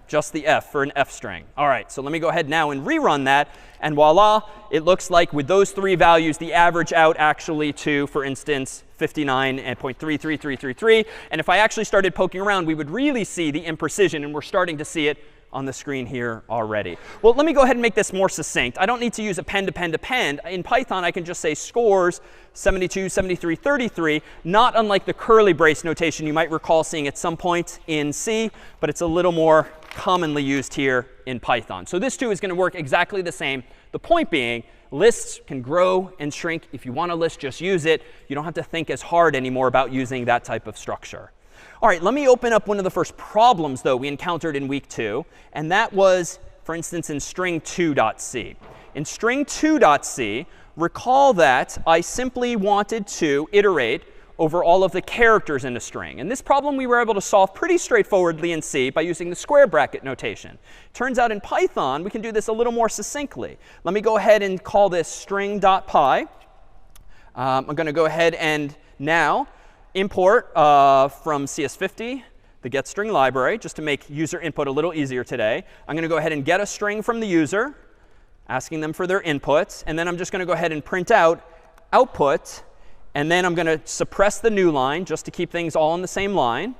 Just the F for an F string. All right, so let me go ahead now and rerun that. And voila, it looks like with those 3 values, the average out actually to, for instance, 59.33333. And if I actually started poking around, we would really see the imprecision. And we're starting to see it on the screen here already. Well, let me go ahead and make this more succinct. I don't need to use append, append, append. In Python, I can just say scores 72, 73, 33, not unlike the curly brace notation you might recall seeing at some point in C, but it's a little more commonly used here in Python. So this too is going to work exactly the same. The point being, lists can grow and shrink. If you want a list, just use it. You don't have to think as hard anymore about using that type of structure. All right, let me open up one of the first problems, though, we encountered in week 2. And that was, for instance, in string2.c. In string2.c, recall that I simply wanted to iterate over all of the characters in a string. And this problem we were able to solve pretty straightforwardly in C by using the square bracket notation. Turns out in Python, we can do this a little more succinctly. Let me go ahead and call this string.py. I'm going to go ahead and now import from CS50 the getString library, just to make user input a little easier today. I'm going to go ahead and get a string from the user, asking them for their inputs. And then I'm just going to go ahead and print out output. And then I'm going to suppress the new line just to keep things all on the same line.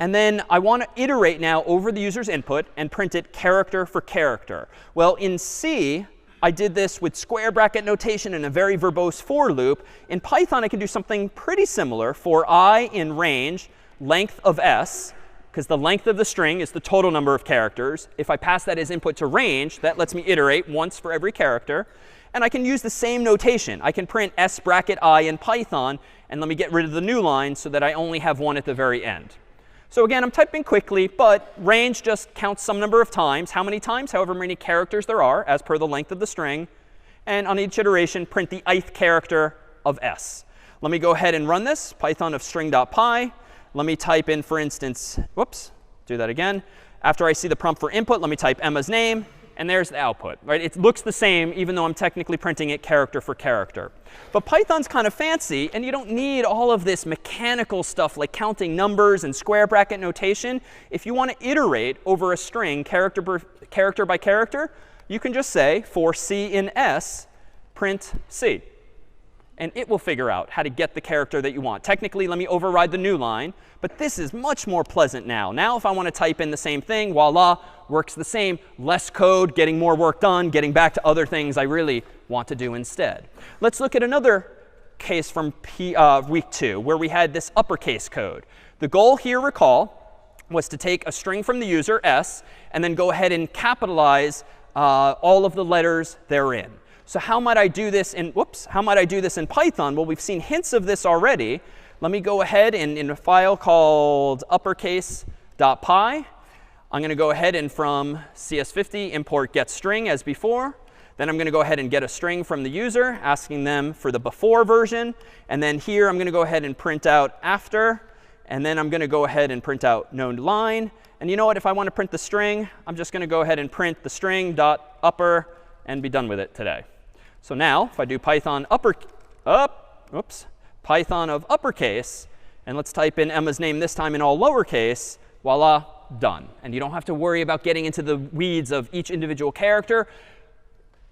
And then I want to iterate now over the user's input and print it character for character. Well, in C, I did this with square bracket notation and a very verbose for loop. In Python, I can do something pretty similar. For I in range, length of s, because the length of the string is the total number of characters. If I pass that as input to range, that lets me iterate once for every character. And I can use the same notation. I can print s bracket I in Python. And let me get rid of the new line so that I only have one at the very end. So again, I'm typing quickly, but range just counts some number of times. How many times? However many characters there are, as per the length of the string. And on each iteration, print the ith character of s. Let me go ahead and run this, Python of string.py. Let me type in, for instance, whoops, do that again. After I see the prompt for input, let me type Emma's name. And there's the output. Right? It looks the same, even though I'm technically printing it character for character. But Python's kind of fancy, and you don't need all of this mechanical stuff like counting numbers and square bracket notation. If you want to iterate over a string character by character, you can just say, for C in S, print C. And it will figure out how to get the character that you want. Technically, let me override the new line. But this is much more pleasant now. Now, if I want to type in the same thing, voila, works the same. Less code, getting more work done, getting back to other things I really want to do instead. Let's look at another case from week 2, where we had this uppercase code. The goal here, recall, was to take a string from the user, s, and then go ahead and capitalize all of the letters therein. So how might I do this in, how might I do this in Python? Well, we've seen hints of this already. Let me go ahead and in a file called uppercase.py, I'm going to go ahead and from CS50 import getString as before. Then I'm going to go ahead and get a string from the user, asking them for the before version. And then here I'm going to go ahead and print out after. And then I'm going to go ahead and print out known line. And you know what? If I want to print the string, I'm just going to go ahead and print the string dot upper and be done with it today. So now, if I do Python Python of uppercase, and let's type in Emma's name this time in all lowercase, voila, done. And you don't have to worry about getting into the weeds of each individual character.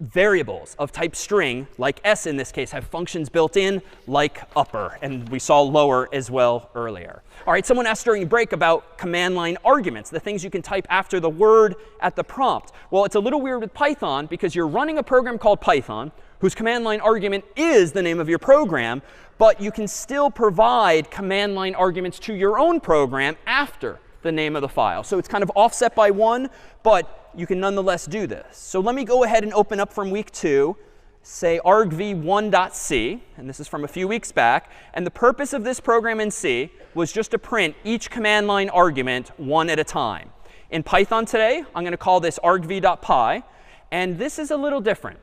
Variables of type string, like s in this case, have functions built in like upper. And we saw lower as well earlier. All right, someone asked during break about command line arguments, the things you can type after the word at the prompt. Well, it's a little weird with Python because you're running a program called Python, whose command line argument is the name of your program. But you can still provide command line arguments to your own program after the name of the file. So it's kind of offset by one, but you can nonetheless do this. So let me go ahead and open up from week 2, say argv1.c. And this is from a few weeks back. And the purpose of this program in C was just to print each command line argument one at a time. In Python today, I'm going to call this argv.py. And this is a little different.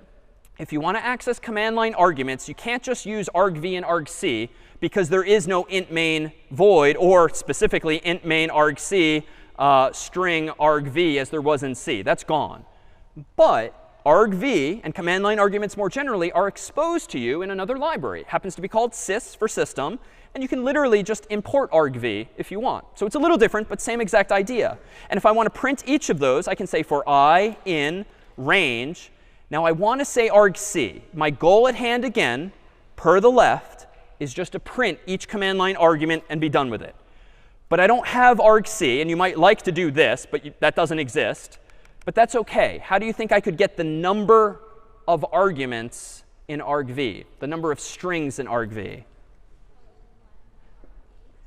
If you want to access command line arguments, you can't just use argv and argc because there is no int main void, or specifically int main argc string argv as there was in C. That's gone. But argv and command line arguments more generally are exposed to you in another library. It happens to be called sys for system. And you can literally just import argv if you want. So it's a little different, but same exact idea. And if I want to print each of those, I can say for I in range. Now, I want to say argc. My goal at hand, again, per the left, is just to print each command line argument and be done with it. But I don't have argc. And you might like to do this, but that doesn't exist. But that's OK. How do you think I could get the number of arguments in argv, the number of strings in argv?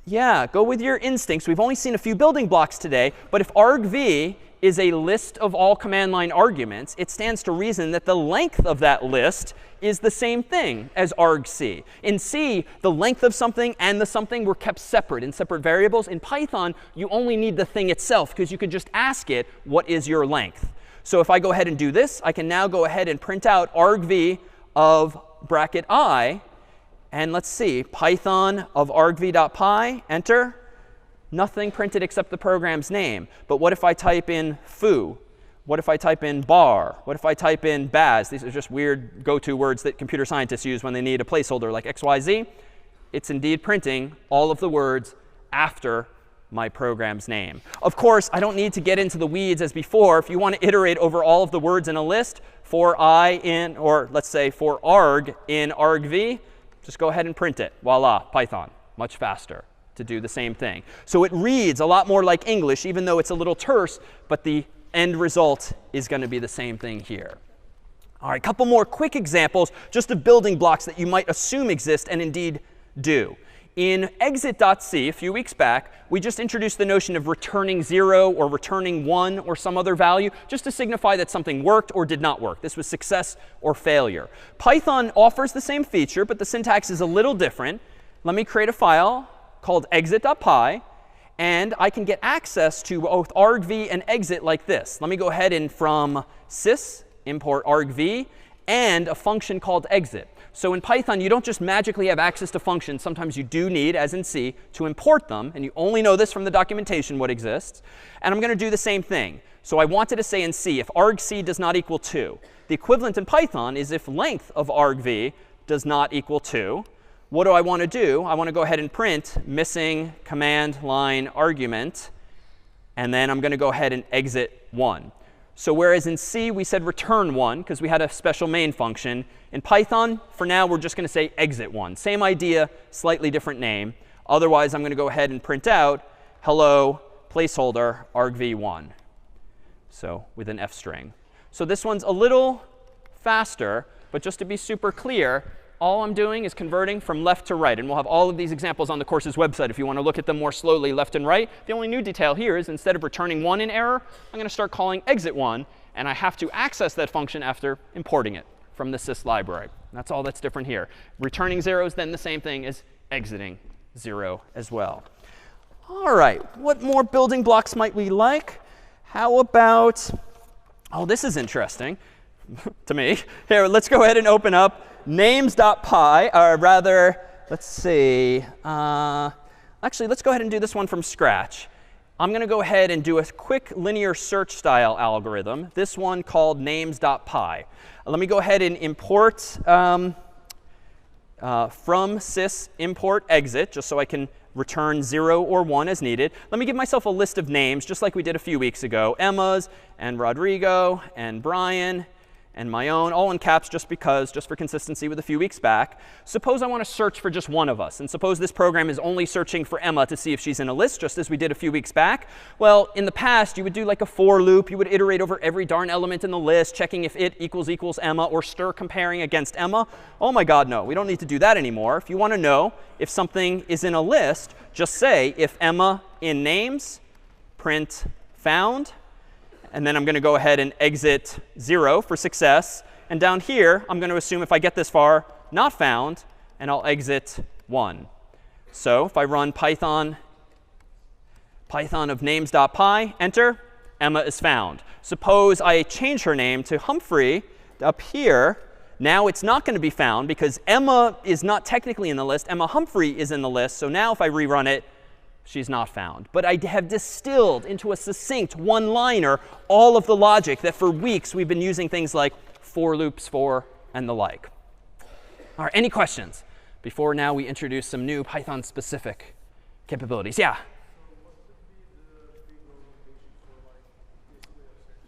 Yeah, go with your instincts. We've only seen a few building blocks today. But if argv is a list of all command line arguments, it stands to reason that the length of that list is the same thing as argc. In C, the length of something and the something were kept separate in separate variables. In Python, you only need the thing itself because you could just ask it, what is your length? So if I go ahead and do this, I can now go ahead and print out argv of bracket I. And let's see, Python of argv.py, enter. Nothing printed except the program's name. But what if I type in foo? What if I type in bar? What if I type in baz? These are just weird go-to words that computer scientists use when they need a placeholder like XYZ. It's indeed printing all of the words after my program's name. Of course, I don't need to get into the weeds as before. If you want to iterate over all of the words in a list for I in, or let's say for arg in argv, just go ahead and print it. Voila, Python, much faster to do the same thing. So it reads a lot more like English, even though it's a little terse, but the end result is going to be the same thing here. All right, a couple more quick examples just of building blocks that you might assume exist and indeed do. In exit.c a few weeks back, we just introduced the notion of returning 0 or returning 1 or some other value just to signify that something worked or did not work. This was success or failure. Python offers the same feature, but the syntax is a little different. Let me create a file called exit.py. And I can get access to both argv and exit like this. Let me go ahead and from sys import argv and a function called exit. So in Python, you don't just magically have access to functions. Sometimes you do need, as in C, to import them. And you only know this from the documentation what exists. And I'm going to do the same thing. So I wanted to say in C, if argc does not equal 2. The equivalent in Python is if length of argv does not equal 2. What do I want to do? I want to go ahead and print missing command line argument. And then I'm going to go ahead and exit 1. So whereas in C we said return 1 because we had a special main function, in Python, for now, we're just going to say exit 1. Same idea, slightly different name. Otherwise, I'm going to go ahead and print out hello placeholder argv1. So with an f string. So this one's a little faster. But just to be super clear, all I'm doing is converting from left to right. And we'll have all of these examples on the course's website if you want to look at them more slowly left and right. The only new detail here is instead of returning 1 in error, I'm going to start calling exit 1. And I have to access that function after importing it from the sys library. That's all that's different here. Returning 0 is then the same thing as exiting 0 as well. All right, what more building blocks might we like? How about, oh, this is interesting to me. Here, let's go ahead and open up names.py, or rather, let's see. Actually, let's go ahead and do this one from scratch. I'm going to go ahead and do a quick linear search style algorithm, this one called names.py. Let me go ahead and import from sys import exit, just so I can return 0 or 1 as needed. Let me give myself a list of names, just like we did a few weeks ago. Emma's, and Rodrigo, and Brian, and my own, all in caps just because, just for consistency with a few weeks back. Suppose I want to search for just one of us. And suppose this program is only searching for Emma to see if she's in a list, just as we did a few weeks back. Well, in the past, you would do like a for loop. You would iterate over every darn element in the list, checking if it equals Emma, or stir comparing against Emma. Oh my God, no. We don't need to do that anymore. If you want to know if something is in a list, just say if Emma in names, print found. And then I'm going to go ahead and exit 0 for success. And down here, I'm going to assume if I get this far, not found, and I'll exit 1. So if I run Python of names.py, enter, Emma is found. Suppose I change her name to Humphrey up here. Now it's not going to be found because Emma is not technically in the list. Emma Humphrey is in the list. So now if I rerun it, she's not found. But I have distilled into a succinct one-liner all of the logic that for weeks we've been using things like for loops for and the like. All right, any questions before now we introduce some new Python-specific capabilities? Yeah?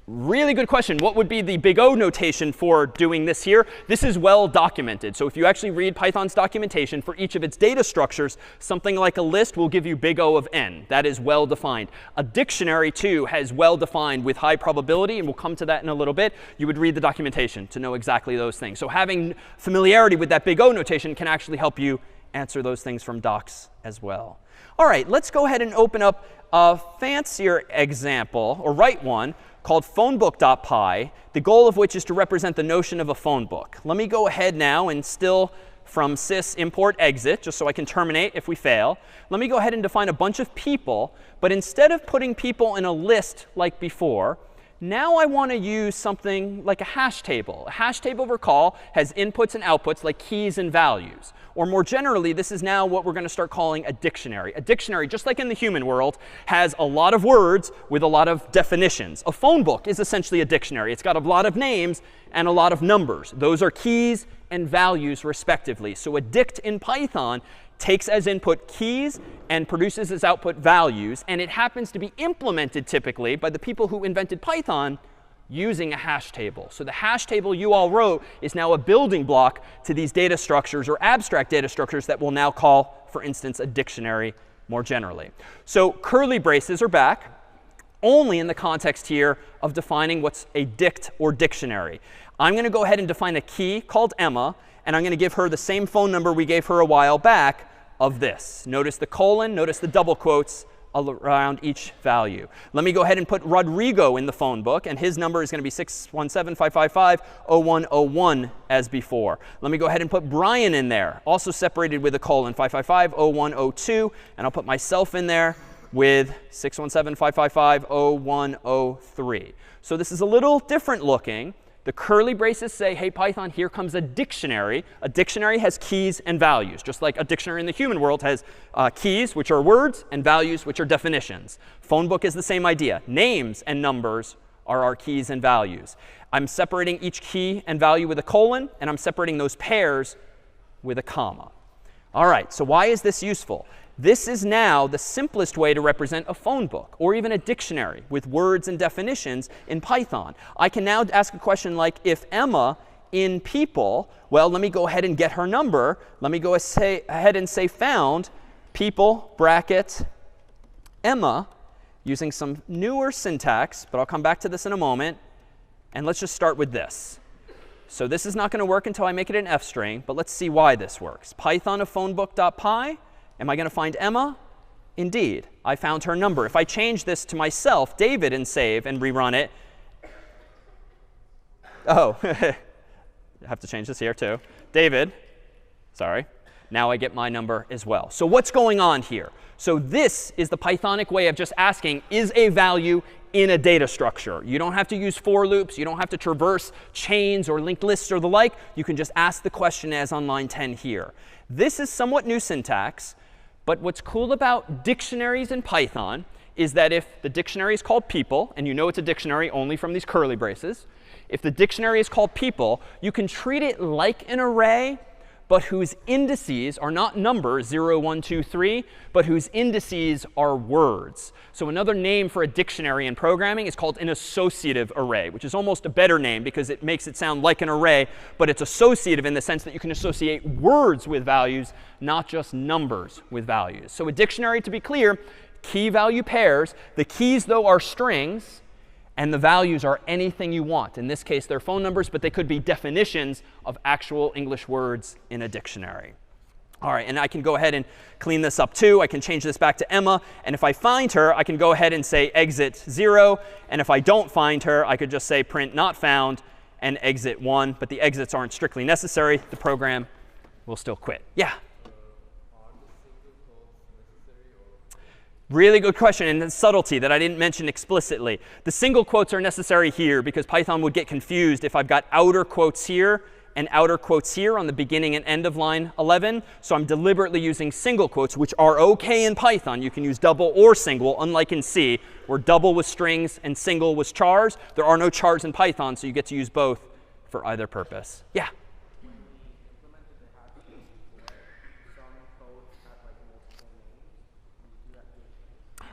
Really good question. What would be the big O notation for doing this here? This is well documented. So if you actually read Python's documentation for each of its data structures, something like a list will give you big O of n. That is well defined. A dictionary, too, has well defined with high probability, and we'll come to that in a little bit. You would read the documentation to know exactly those things. So having familiarity with that big O notation can actually help you answer those things from docs as well. All right, let's go ahead and open up a fancier example, or write one, called phonebook.py, the goal of which is to represent the notion of a phone book. Let me go ahead now and still from sys import exit, just so I can terminate if we fail. Let me go ahead and define a bunch of people. But instead of putting people in a list like before, Now I want to use something like a hash table. A hash table, recall, has inputs and outputs like keys and values. Or more generally, this is now what we're going to start calling a dictionary. A dictionary, just like in the human world, has a lot of words with a lot of definitions. A phone book is essentially a dictionary. It's got a lot of names and a lot of numbers. Those are keys and values, respectively. So a dict in Python takes as input keys and produces as output values. And it happens to be implemented typically by the people who invented Python using a hash table. So the hash table you all wrote is now a building block to these data structures or abstract data structures that we'll now call, for instance, a dictionary more generally. So curly braces are back only in the context here of defining what's a dict or dictionary. I'm going to go ahead and define a key called Emma, and I'm going to give her the same phone number we gave her a while back of this. Notice the colon, notice the double quotes around each value. Let me go ahead and put Rodrigo in the phone book, and his number is going to be 617-555-0101 as before. Let me go ahead and put Brian in there, also separated with a colon, 555-0102, and I'll put myself in there with 617-555-0103. So this is a little different looking. The curly braces say, hey, Python, here comes a dictionary. A dictionary has keys and values, just like a dictionary in the human world has keys, which are words, and values, which are definitions. Phone book is the same idea. Names and numbers are our keys and values. I'm separating each key and value with a colon, and I'm separating those pairs with a comma. All right, so why is this useful? This is now the simplest way to represent a phone book or even a dictionary with words and definitions in Python. I can now ask a question like, if Emma in people, well, let me go ahead and get her number. Let me go ahead and say found people bracket Emma using some newer syntax, but I'll come back to this in a moment. And let's just start with this. So this is not going to work until I make it an F string, but let's see why this works. Python of phonebook.py. Am I going to find Emma? Indeed, I found her number. If I change this to myself, David, and save and rerun it. Oh, I have to change this here too. David, sorry. Now I get my number as well. So what's going on here? So this is the Pythonic way of just asking, is a value in a data structure? You don't have to use for loops. You don't have to traverse chains or linked lists or the like. You can just ask the question as on line 10 here. This is somewhat new syntax. But what's cool about dictionaries in Python is that if the dictionary is called people, and you know it's a dictionary only from these curly braces, if the dictionary is called people, you can treat it like an array, but whose indices are not numbers, 0, 1, 2, 3, but whose indices are words. So another name for a dictionary in programming is called an associative array, which is almost a better name because it makes it sound like an array, but it's associative in the sense that you can associate words with values, not just numbers with values. So a dictionary, to be clear, key-value pairs. The keys, though, are strings. And the values are anything you want. In this case, they're phone numbers, but they could be definitions of actual English words in a dictionary. All right, and I can go ahead and clean this up too. I can change this back to Emma. And if I find her, I can go ahead and say exit 0. And if I don't find her, I could just say print not found and exit 1. But the exits aren't strictly necessary. The program will still quit. Yeah? Really good question, and subtlety that I didn't mention explicitly. The single quotes are necessary here because Python would get confused if I've got outer quotes here and outer quotes here on the beginning and end of line 11. So I'm deliberately using single quotes, which are OK in Python. You can use double or single, unlike in C, where double was strings and single was chars. There are no chars in Python, so you get to use both for either purpose. Yeah?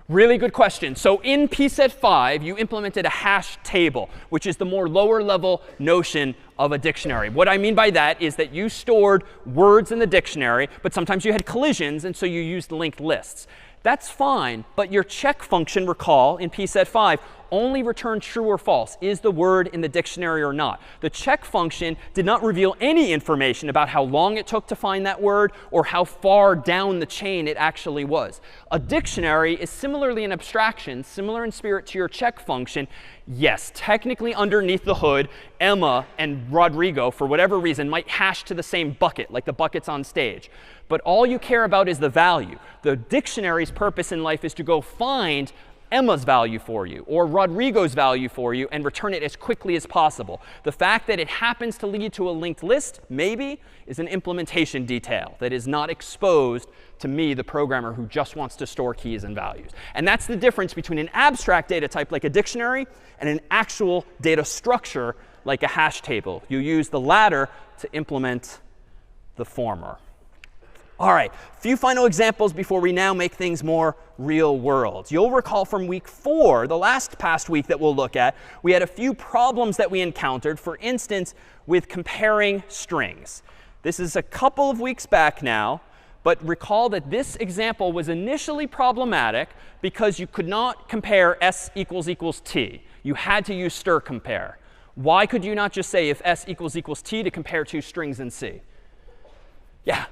Really good question. So in pset 5, you implemented a hash table, which is the more lower level notion of a dictionary. What I mean by that is that you stored words in the dictionary, but sometimes you had collisions, and so you used linked lists. That's fine, but your check function, recall, in pset 5, only returned true or false. Is the word in the dictionary or not? The check function did not reveal any information about how long it took to find that word or how far down the chain it actually was. A dictionary is similarly an abstraction, similar in spirit to your check function. Yes, technically underneath the hood, Emma and Rodrigo, for whatever reason, might hash to the same bucket, like the buckets on stage. But all you care about is the value. The dictionary's purpose in life is to go find Emma's value for you or Rodrigo's value for you and return it as quickly as possible. The fact that it happens to lead to a linked list, maybe, is an implementation detail that is not exposed to me, the programmer who just wants to store keys and values. And that's the difference between an abstract data type like a dictionary and an actual data structure like a hash table. You use the latter to implement the former. All right, a few final examples before we now make things more real world. You'll recall from week 4, the last past week that we'll look at, we had a few problems that we encountered, for instance, with comparing strings. This is a couple of weeks back now, but recall that this example was initially problematic because you could not compare s equals t. You had to use stir compare. Why could you not just say if s equals t to compare two strings in C? Yeah?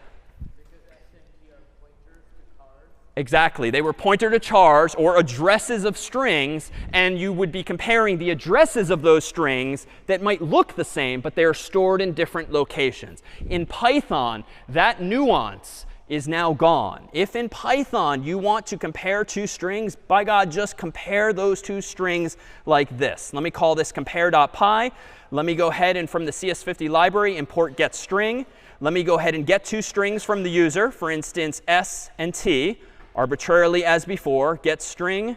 Exactly. They were pointer to chars or addresses of strings, and you would be comparing the addresses of those strings that might look the same, but they are stored in different locations. In Python, that nuance is now gone. If in Python you want to compare two strings, by God, just compare those two strings like this. Let me call this compare.py. Let me go ahead and from the CS50 library import getString. Let me go ahead and get two strings from the user, for instance, s and t. Arbitrarily as before, get string,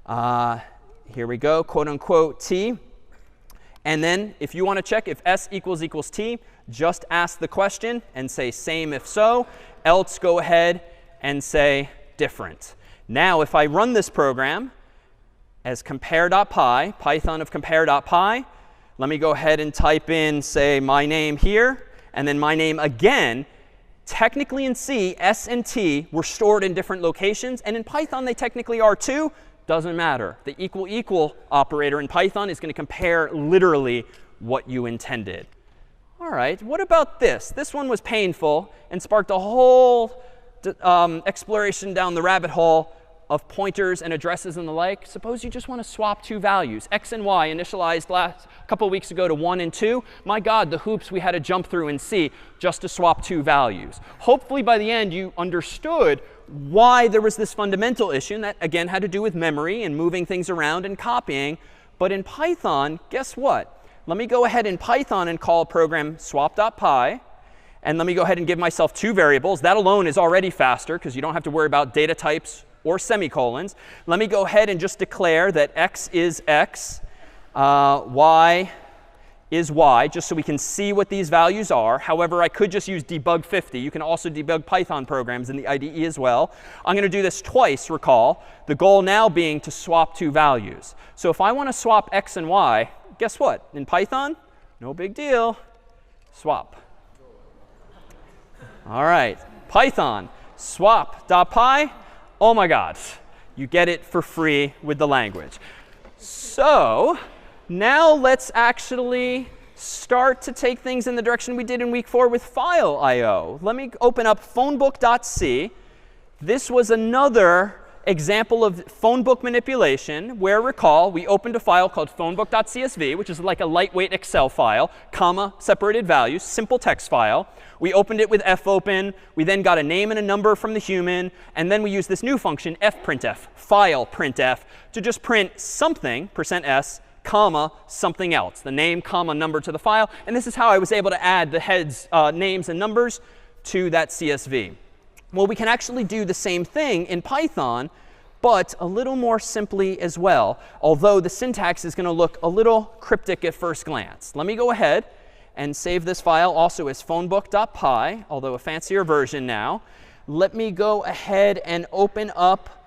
here we go, quote unquote t. And then if you want to check if s equals t, just ask the question and say same if so, else go ahead and say different. Now if I run this program as compare.py, Python of compare.py, let me go ahead and type in, say, my name here, and then my name again. Technically in C, s and t were stored in different locations. And in Python, they technically are too. Doesn't matter. The equal operator in Python is going to compare literally what you intended. All right, what about this? This one was painful and sparked a whole exploration down the rabbit hole of pointers and addresses and the like. Suppose you just want to swap two values. X and Y initialized a couple of weeks ago to 1 and 2. My God, the hoops we had to jump through in C just to swap two values. Hopefully by the end you understood why there was this fundamental issue. And that, again, had to do with memory and moving things around and copying. But in Python, guess what? Let me go ahead in Python and call a program swap.py. And let me go ahead and give myself two variables. That alone is already faster because you don't have to worry about data types or semicolons. Let me go ahead and just declare that x is x, y is y, just so we can see what these values are. However, I could just use debug 50. You can also debug Python programs in the IDE as well. I'm going to do this twice, recall. The goal now being to swap two values. So if I want to swap x and y, guess what? In Python, no big deal. Swap. All right. Python, swap.py. Oh my God, you get it for free with the language. So now let's actually start to take things in the direction we did in week 4 with file I/O. Let me open up phonebook.c. This was another example of phone book manipulation where, recall, we opened a file called phonebook.csv, which is like a lightweight Excel file, comma, separated values, simple text file. We opened it with fopen. We then got a name and a number from the human. And then we used this new function, fprintf, file printf, to just print something, %s, comma, something else, the name, comma, number to the file. And this is how I was able to add the heads, names and numbers to that CSV. Well, we can actually do the same thing in Python, but a little more simply as well, although the syntax is going to look a little cryptic at first glance. Let me go ahead and save this file also as phonebook.py, although a fancier version now. Let me go ahead and open up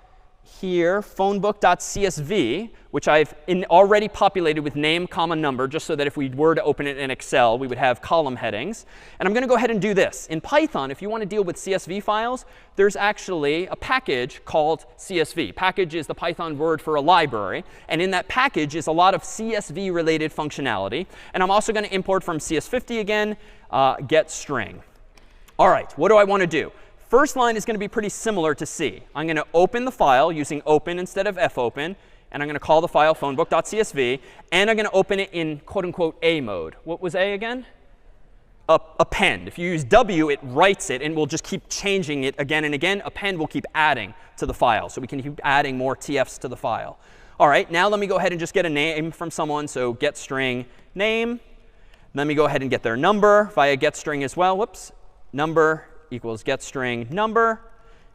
here phonebook.csv, which I've already populated with name, comma, number, just so that if we were to open it in Excel, we would have column headings. And I'm going to go ahead and do this. In Python, if you want to deal with CSV files, there's actually a package called CSV. Package is the Python word for a library. And in that package is a lot of CSV-related functionality. And I'm also going to import from CS50 again, getString. All right, what do I want to do? First line is going to be pretty similar to C. I'm going to open the file using open instead of fopen. And I'm going to call the file phonebook.csv. And I'm going to open it in quote unquote A mode. What was A again? append. If you use W, it writes it, and we'll just keep changing it again and again. Append will keep adding to the file. So we can keep adding more TFs to the file. All right, now let me go ahead and just get a name from someone. So get string name. Let me go ahead and get their number via get string as well. Whoops. Number equals get string number.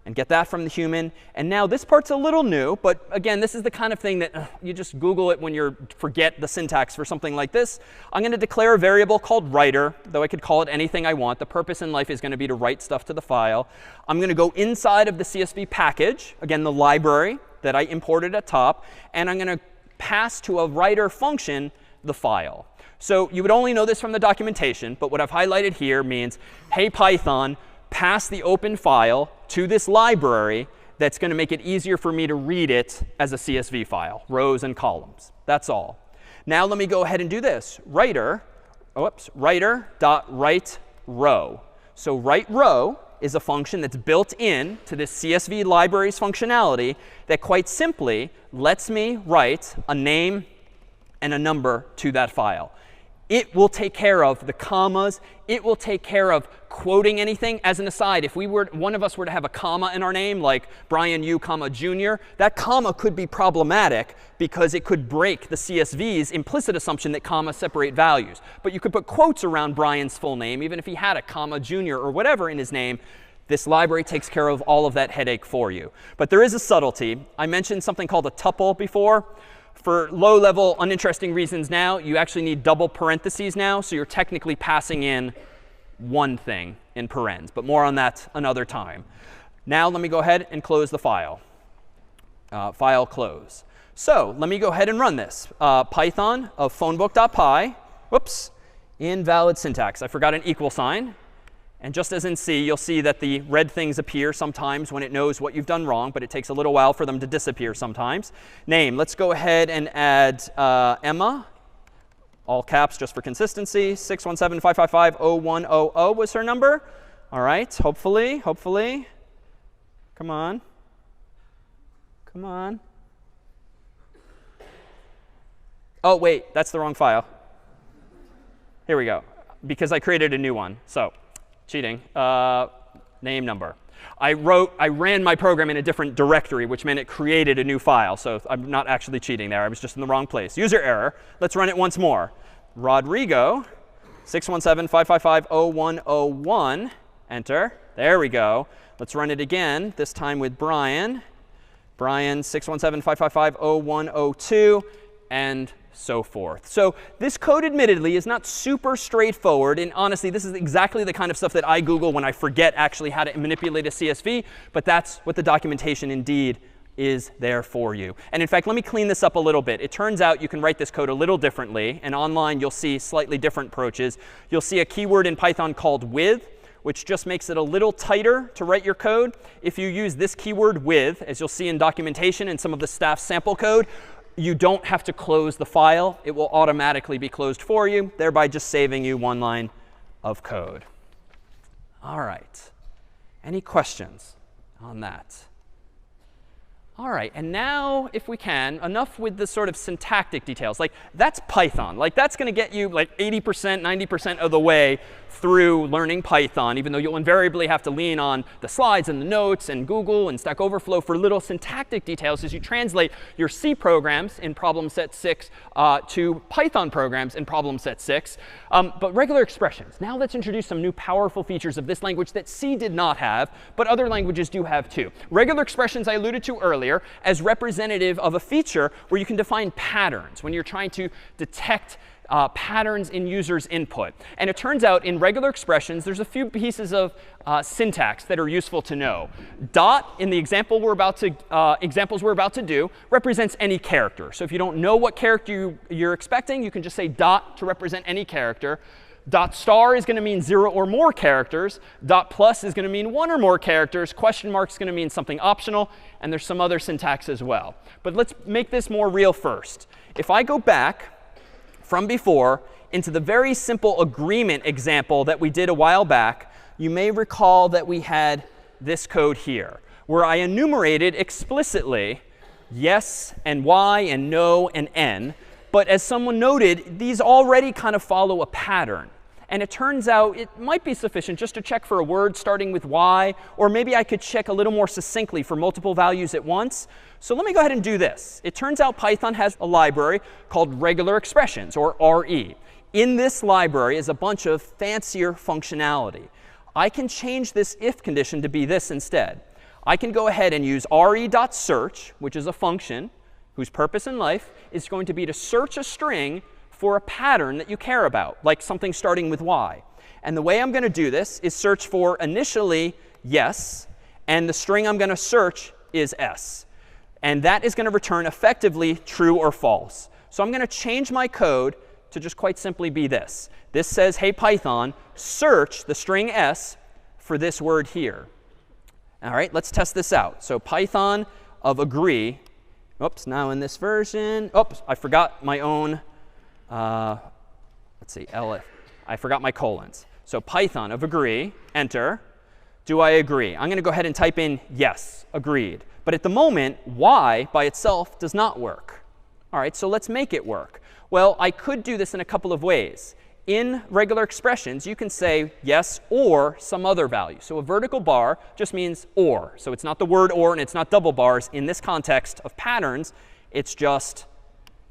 And get that from the human. And now this part's a little new. But again, this is the kind of thing that you just Google it when you forget the syntax for something like this. I'm going to declare a variable called writer, though I could call it anything I want. The purpose in life is going to be to write stuff to the file. I'm going to go inside of the CSV package, again, the library that I imported at top. And I'm going to pass to a writer function the file. So you would only know this from the documentation. But what I've highlighted here means, hey, Python, pass the open file to this library that's going to make it easier for me to read it as a CSV file, rows and columns. That's all. Now let me go ahead and do this. Writer.write row. So write row is a function that's built in to this CSV library's functionality that quite simply lets me write a name and a number to that file. It will take care of the commas. It will take care of quoting anything. As an aside, if one of us were to have a comma in our name, like Brian Yu, comma, Jr., that comma could be problematic because it could break the CSV's implicit assumption that commas separate values. But you could put quotes around Brian's full name, even if he had a comma, Jr., or whatever in his name. This library takes care of all of that headache for you. But there is a subtlety. I mentioned something called a tuple before. For low-level, uninteresting reasons now, you actually need double parentheses now. So you're technically passing in one thing in parens. But more on that another time. Now let me go ahead and close the file. File close. So let me go ahead and run this. Python of phonebook.py. Whoops. Invalid syntax. I forgot an equal sign. And just as in C, you'll see that the red things appear sometimes when it knows what you've done wrong, but it takes a little while for them to disappear sometimes. Name, let's go ahead and add Emma, all caps just for consistency. 617-555-0100 was her number. All right, hopefully. Come on. Come on. Oh, wait, that's the wrong file. Here we go, because I created a new one. So. Cheating. Name, number. I ran my program in a different directory, which meant it created a new file. So I'm not actually cheating there. I was just in the wrong place. User error. Let's run it once more. Rodrigo, 617-555-0101. Enter. There we go. Let's run it again, this time with Brian. Brian, 617-555-0102. And so forth. So this code, admittedly, is not super straightforward. And honestly, this is exactly the kind of stuff that I Google when I forget actually how to manipulate a CSV. But that's what the documentation indeed is there for you. And in fact, let me clean this up a little bit. It turns out you can write this code a little differently. And online, you'll see slightly different approaches. You'll see a keyword in Python called with, which just makes it a little tighter to write your code. If you use this keyword with, as you'll see in documentation and some of the staff sample code, you don't have to close the file. It will automatically be closed for you, thereby just saving you one line of code. All right. Any questions on that? All right. And now, if we can, enough with the sort of syntactic details. Like, that's Python. Like, that's going to get you like 80%, 90% of the way through learning Python, even though you'll invariably have to lean on the slides and the notes and Google and Stack Overflow for little syntactic details as you translate your C programs in problem set 6 to Python programs in problem set 6. But regular expressions. Now let's introduce some new powerful features of this language that C did not have, but other languages do have too. Regular expressions I alluded to earlier as representative of a feature where you can define patterns when you're trying to detect patterns in users' input. And it turns out in regular expressions, there's a few pieces of syntax that are useful to know. Dot, in the examples we're about to do, represents any character. So if you don't know what character you're expecting, you can just say dot to represent any character. Dot star is going to mean 0 or more characters. Dot plus is going to mean 1 or more characters. Question mark is going to mean something optional. And there's some other syntax as well. But let's make this more real first. If I go back from before into the very simple agreement example that we did a while back, you may recall that we had this code here, where I enumerated explicitly yes and y and no and n. But as someone noted, these already kind of follow a pattern. And it turns out it might be sufficient just to check for a word starting with y, or maybe I could check a little more succinctly for multiple values at once. So let me go ahead and do this. It turns out Python has a library called regular expressions, or RE. In this library is a bunch of fancier functionality. I can change this if condition to be this instead. I can go ahead and use re.search, which is a function whose purpose in life is going to be to search a string for a pattern that you care about, like something starting with y. And the way I'm going to do this is search for initially yes, and the string I'm going to search is s. And that is going to return effectively true or false. So I'm going to change my code to just quite simply be this. This says, hey, Python, search the string s for this word here. All right, let's test this out. So Python of agree. Oops, now in this version. Oops, I forgot my own. Let's see, elif. I forgot my colons. So Python of agree, enter. Do I agree? I'm going to go ahead and type in yes, agreed. But at the moment, y by itself does not work. All right, so let's make it work. Well, I could do this in a couple of ways. In regular expressions, you can say yes or some other value. So a vertical bar just means or. So it's not the word or, and it's not double bars. In this context of patterns, it's just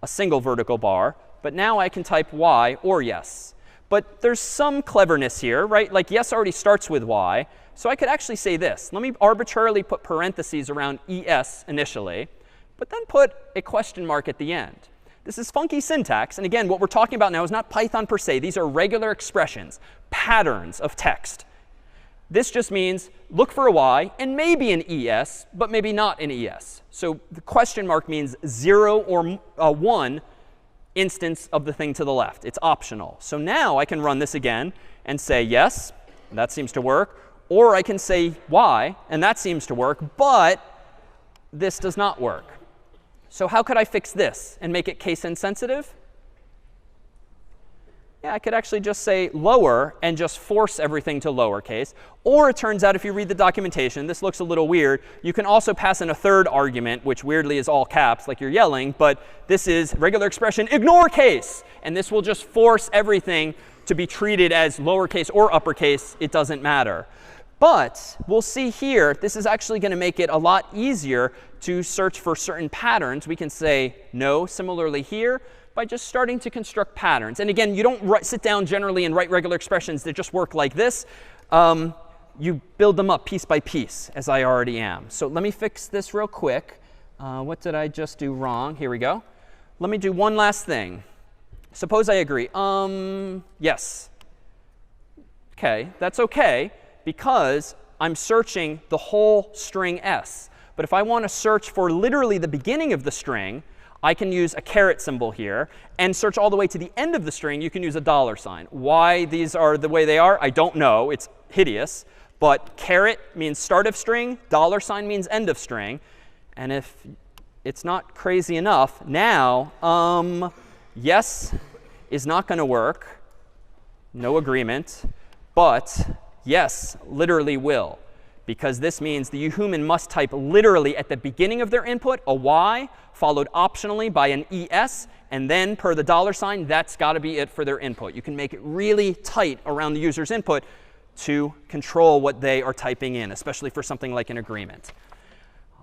a single vertical bar. But now I can type y or yes. But there's some cleverness here, right? Like yes already starts with y. So I could actually say this. Let me arbitrarily put parentheses around es initially, but then put a question mark at the end. This is funky syntax. And again, what we're talking about now is not Python per se. These are regular expressions, patterns of text. This just means look for a y and maybe an es, but maybe not an es. So the question mark means 0 or 1 instance of the thing to the left. It's optional. So now I can run this again and say yes, and that seems to work. Or I can say y, and that seems to work, but this does not work. So how could I fix this and make it case insensitive? Yeah, I could actually just say lower and just force everything to lowercase. Or it turns out if you read the documentation, this looks a little weird. You can also pass in a third argument, which weirdly is all caps, like you're yelling. But this is regular expression ignore case. And this will just force everything to be treated as lowercase or uppercase. It doesn't matter. But we'll see here, this is actually going to make it a lot easier to search for certain patterns. We can say no similarly here by just starting to construct patterns. And again, you don't sit down generally and write regular expressions that just work like this. You build them up piece by piece, as I already am. So let me fix this real quick. What did I just do wrong? Here we go. Let me do one last thing. Suppose I agree. Yes. OK, that's OK, because I'm searching the whole string s. But if I want to search for literally the beginning of the string, I can use a caret symbol here. And search all the way to the end of the string, you can use a $sign. Why these are the way they are, I don't know. It's hideous. But caret means start of string. $sign means end of string. And if it's not crazy enough, now yes is not going to work. No agreement. But yes literally will. Because this means the human must type literally at the beginning of their input a y, followed optionally by an es, and then per the $sign, that's got to be it for their input. You can make it really tight around the user's input to control what they are typing in, especially for something like an agreement.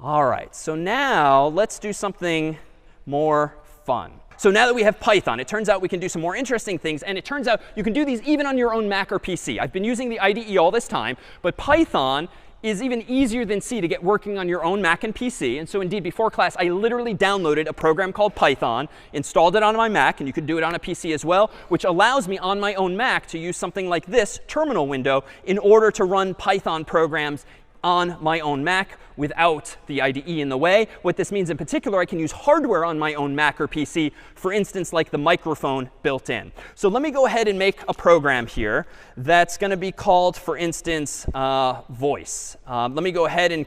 All right, so now let's do something more fun. So now that we have Python, it turns out we can do some more interesting things. And it turns out you can do these even on your own Mac or PC. I've been using the IDE all this time. But Python is even easier than C to get working on your own Mac and PC. And so indeed, before class, I literally downloaded a program called Python, installed it on my Mac, and you could do it on a PC as well, which allows me on my own Mac to use something like this terminal window in order to run Python programs on my own Mac without the IDE in the way. What this means in particular, I can use hardware on my own Mac or PC, for instance, like the microphone built in. So let me go ahead and make a program here that's going to be called, for instance, voice. Let me go ahead and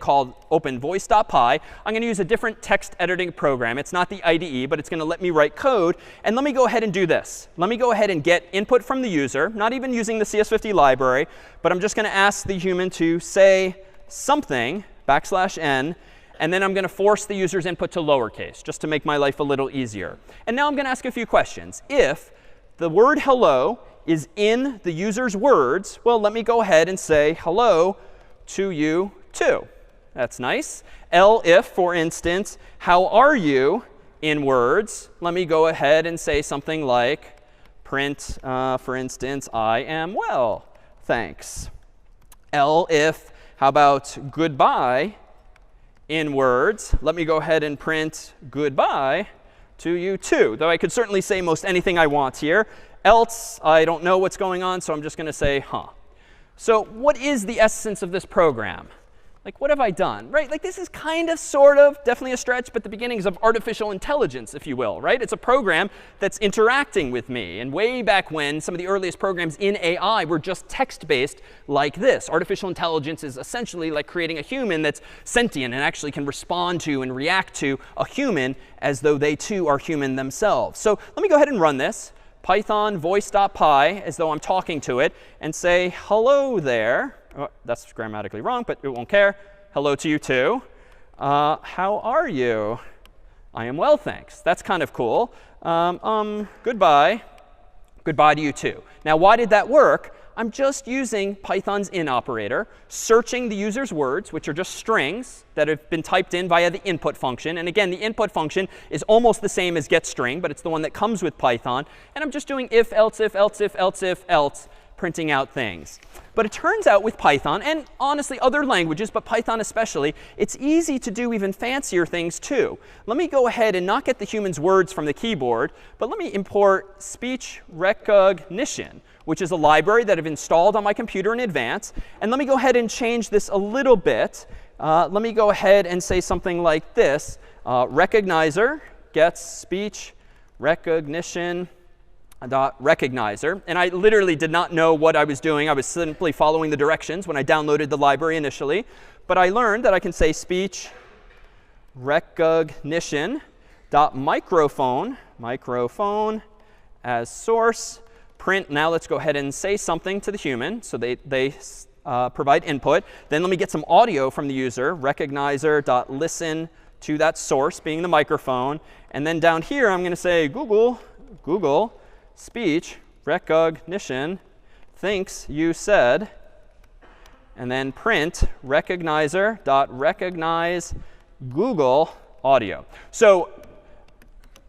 open voice.py. I'm going to use a different text editing program. It's not the IDE, but it's going to let me write code. And let me go ahead and do this. Let me go ahead and get input from the user, not even using the CS50 library, but I'm just going to ask the human to say something, \n, and then I'm going to force the user's input to lowercase, just to make my life a little easier. And now I'm going to ask a few questions. If the word hello is in the user's words, well, let me go ahead and say hello to you too. That's nice. If, for instance, how are you in words, let me go ahead and say something like print, for instance, I am well, thanks. If, how about goodbye in words, let me go ahead and print goodbye to you too. Though I could certainly say most anything I want here. Else, I don't know what's going on, so I'm just going to say, huh. So what is the essence of this program? Like, what have I done? Right? Like, this is kind of, sort of, definitely a stretch, but the beginnings of artificial intelligence, if you will. Right? It's a program that's interacting with me. And way back when, some of the earliest programs in AI were just text-based like this. Artificial intelligence is essentially like creating a human that's sentient and actually can respond to and react to a human as though they too are human themselves. So let me go ahead and run this. Python voice.py, as though I'm talking to it, and say, hello there. Oh, that's grammatically wrong, but it won't care. Hello to you too. How are you? I am well, thanks. That's kind of cool. Goodbye. Goodbye to you too. Now, why did that work? I'm just using Python's in operator, searching the user's words, which are just strings that have been typed in via the input function. And again, the input function is almost the same as getString, but it's the one that comes with Python. And I'm just doing if, else, if, else, if, else, if, else, printing out things. But it turns out with Python, and honestly other languages, but Python especially, it's easy to do even fancier things too. Let me go ahead and not get the human's words from the keyboard, but let me import speech recognition, which is a library that I've installed on my computer in advance. And let me go ahead and change this a little bit. Let me go ahead and say something like this. Recognizer gets speech recognition recognizer. And I literally did not know what I was doing. I was simply following the directions when I downloaded the library initially. But I learned that I can say speech recognition microphone as source. Print. Now let's go ahead and say something to the human. So they provide input. Then let me get some audio from the user. Recognizer.listen to that source, being the microphone. And then down here, I'm going to say Google speech recognition thinks you said. And then print recognizer.recognize Google audio. So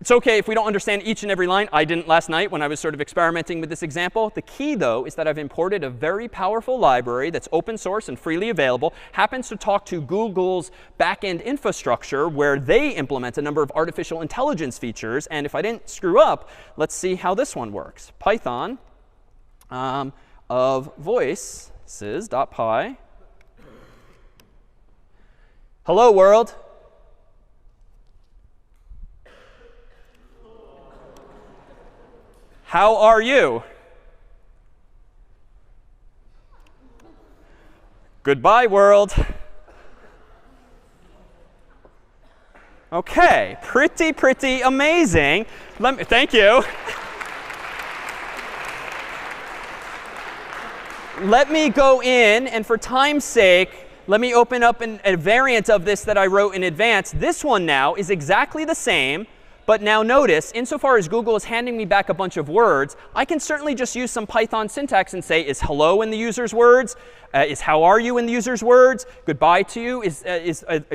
it's OK if we don't understand each and every line. I didn't last night when I was sort of experimenting with this example. The key, though, is that I've imported a very powerful library that's open source and freely available, happens to talk to Google's backend infrastructure, where they implement a number of artificial intelligence features. And if I didn't screw up, let's see how this one works. Python of voices.py. Hello, world. How are you? Goodbye, world. OK, pretty amazing. Thank you. Let me go in, and for time's sake, let me open up a variant of this that I wrote in advance. This one now is exactly the same. But now notice, insofar as Google is handing me back a bunch of words, I can certainly just use some Python syntax and say, is hello in the user's words? Is how are you in the user's words? Goodbye to you is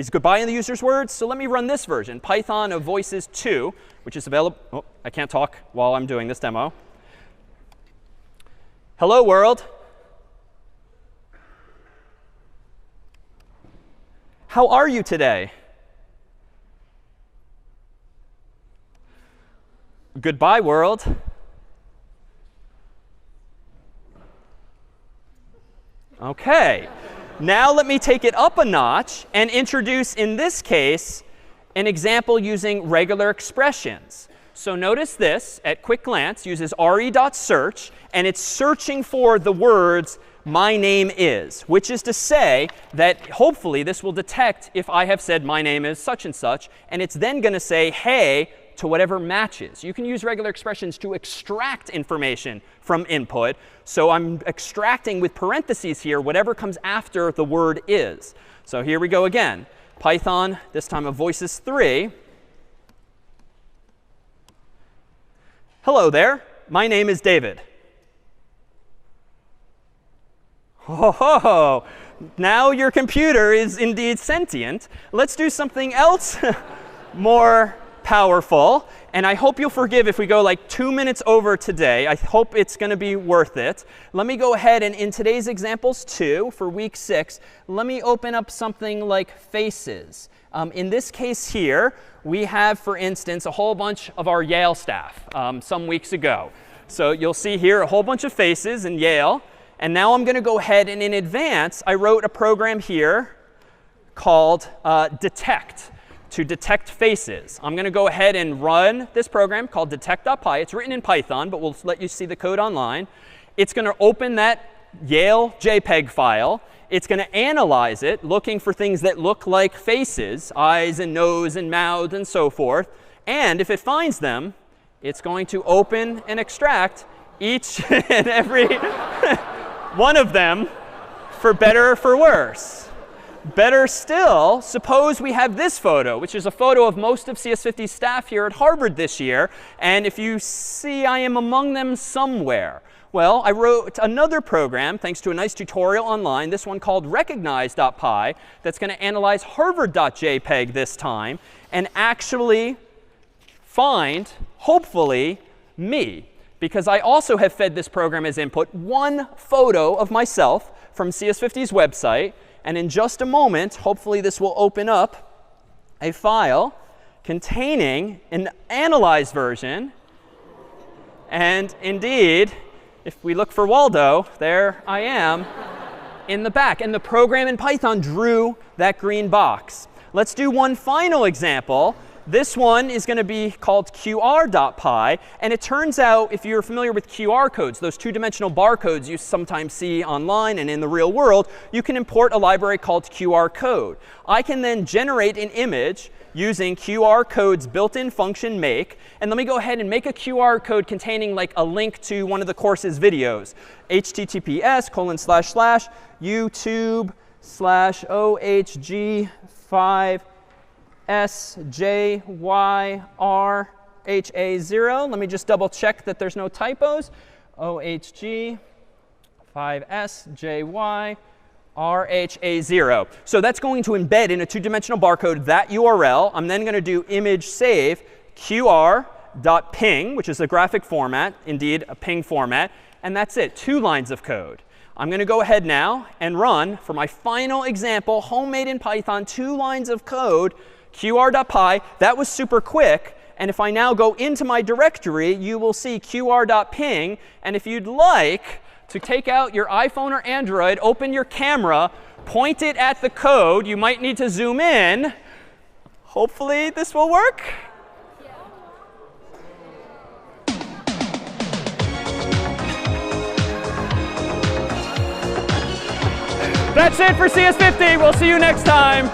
goodbye in the user's words? So let me run this version, Python of voices 2, which is available. Oh, I can't talk while I'm doing this demo. Hello, world. How are you today? Goodbye, world. OK. Now let me take it up a notch and introduce, in this case, an example using regular expressions. So notice this, at quick glance, uses re.search, and it's searching for the words my name is, which is to say that hopefully this will detect if I have said my name is such and such. And it's then going to say, hey, to whatever matches. You can use regular expressions to extract information from input. So I'm extracting with parentheses here whatever comes after the word is. So here we go again. Python, this time of voices 3. Hello there. My name is David. Oh, now your computer is indeed sentient. Let's do something else more powerful. And I hope you'll forgive if we go like 2 minutes over today. I hope it's going to be worth it. Let me go ahead and in today's examples 2 for week 6, let me open up something like faces. In this case here, we have, for instance, a whole bunch of our Yale staff some weeks ago. So you'll see here a whole bunch of faces in Yale. And now I'm going to go ahead and in advance, I wrote a program here called detect, to detect faces. I'm going to go ahead and run this program called detect.py. It's written in Python, but we'll let you see the code online. It's going to open that Yale JPEG file. It's going to analyze it, looking for things that look like faces, eyes and nose and mouth and so forth. And if it finds them, it's going to open and extract each and every one of them, for better or for worse. Better still, suppose we have this photo, which is a photo of most of CS50's staff here at Harvard this year. And if you see, I am among them somewhere. Well, I wrote another program, thanks to a nice tutorial online, this one called recognize.py, that's going to analyze harvard.jpg this time and actually find, hopefully, me. Because I also have fed this program as input one photo of myself from CS50's website. And in just a moment, hopefully this will open up a file containing an analyzed version. And indeed, if we look for Waldo, there I am in the back. And the program in Python drew that green box. Let's do one final example. This one is going to be called qr.py. And it turns out, if you're familiar with QR codes, those two-dimensional barcodes you sometimes see online and in the real world, you can import a library called QR code. I can then generate an image using QR code's built-in function make. And let me go ahead and make a QR code containing like a link to one of the course's videos. https://youtube/ohg5 SJYRHA0. Let me just double check that there's no typos. OHG 5SJYRHA0. So that's going to embed in a two-dimensional barcode that URL. I'm then going to do image save qr.ping, which is a graphic format, indeed a ping format. And that's it, 2 lines of code. I'm going to go ahead now and run, for my final example, homemade in Python, 2 lines of code, qr.py. That was super quick. And if I now go into my directory, you will see qr.ping. And if you'd like to take out your iPhone or Android, open your camera, point it at the code. You might need to zoom in. Hopefully this will work. That's it for CS50. We'll see you next time.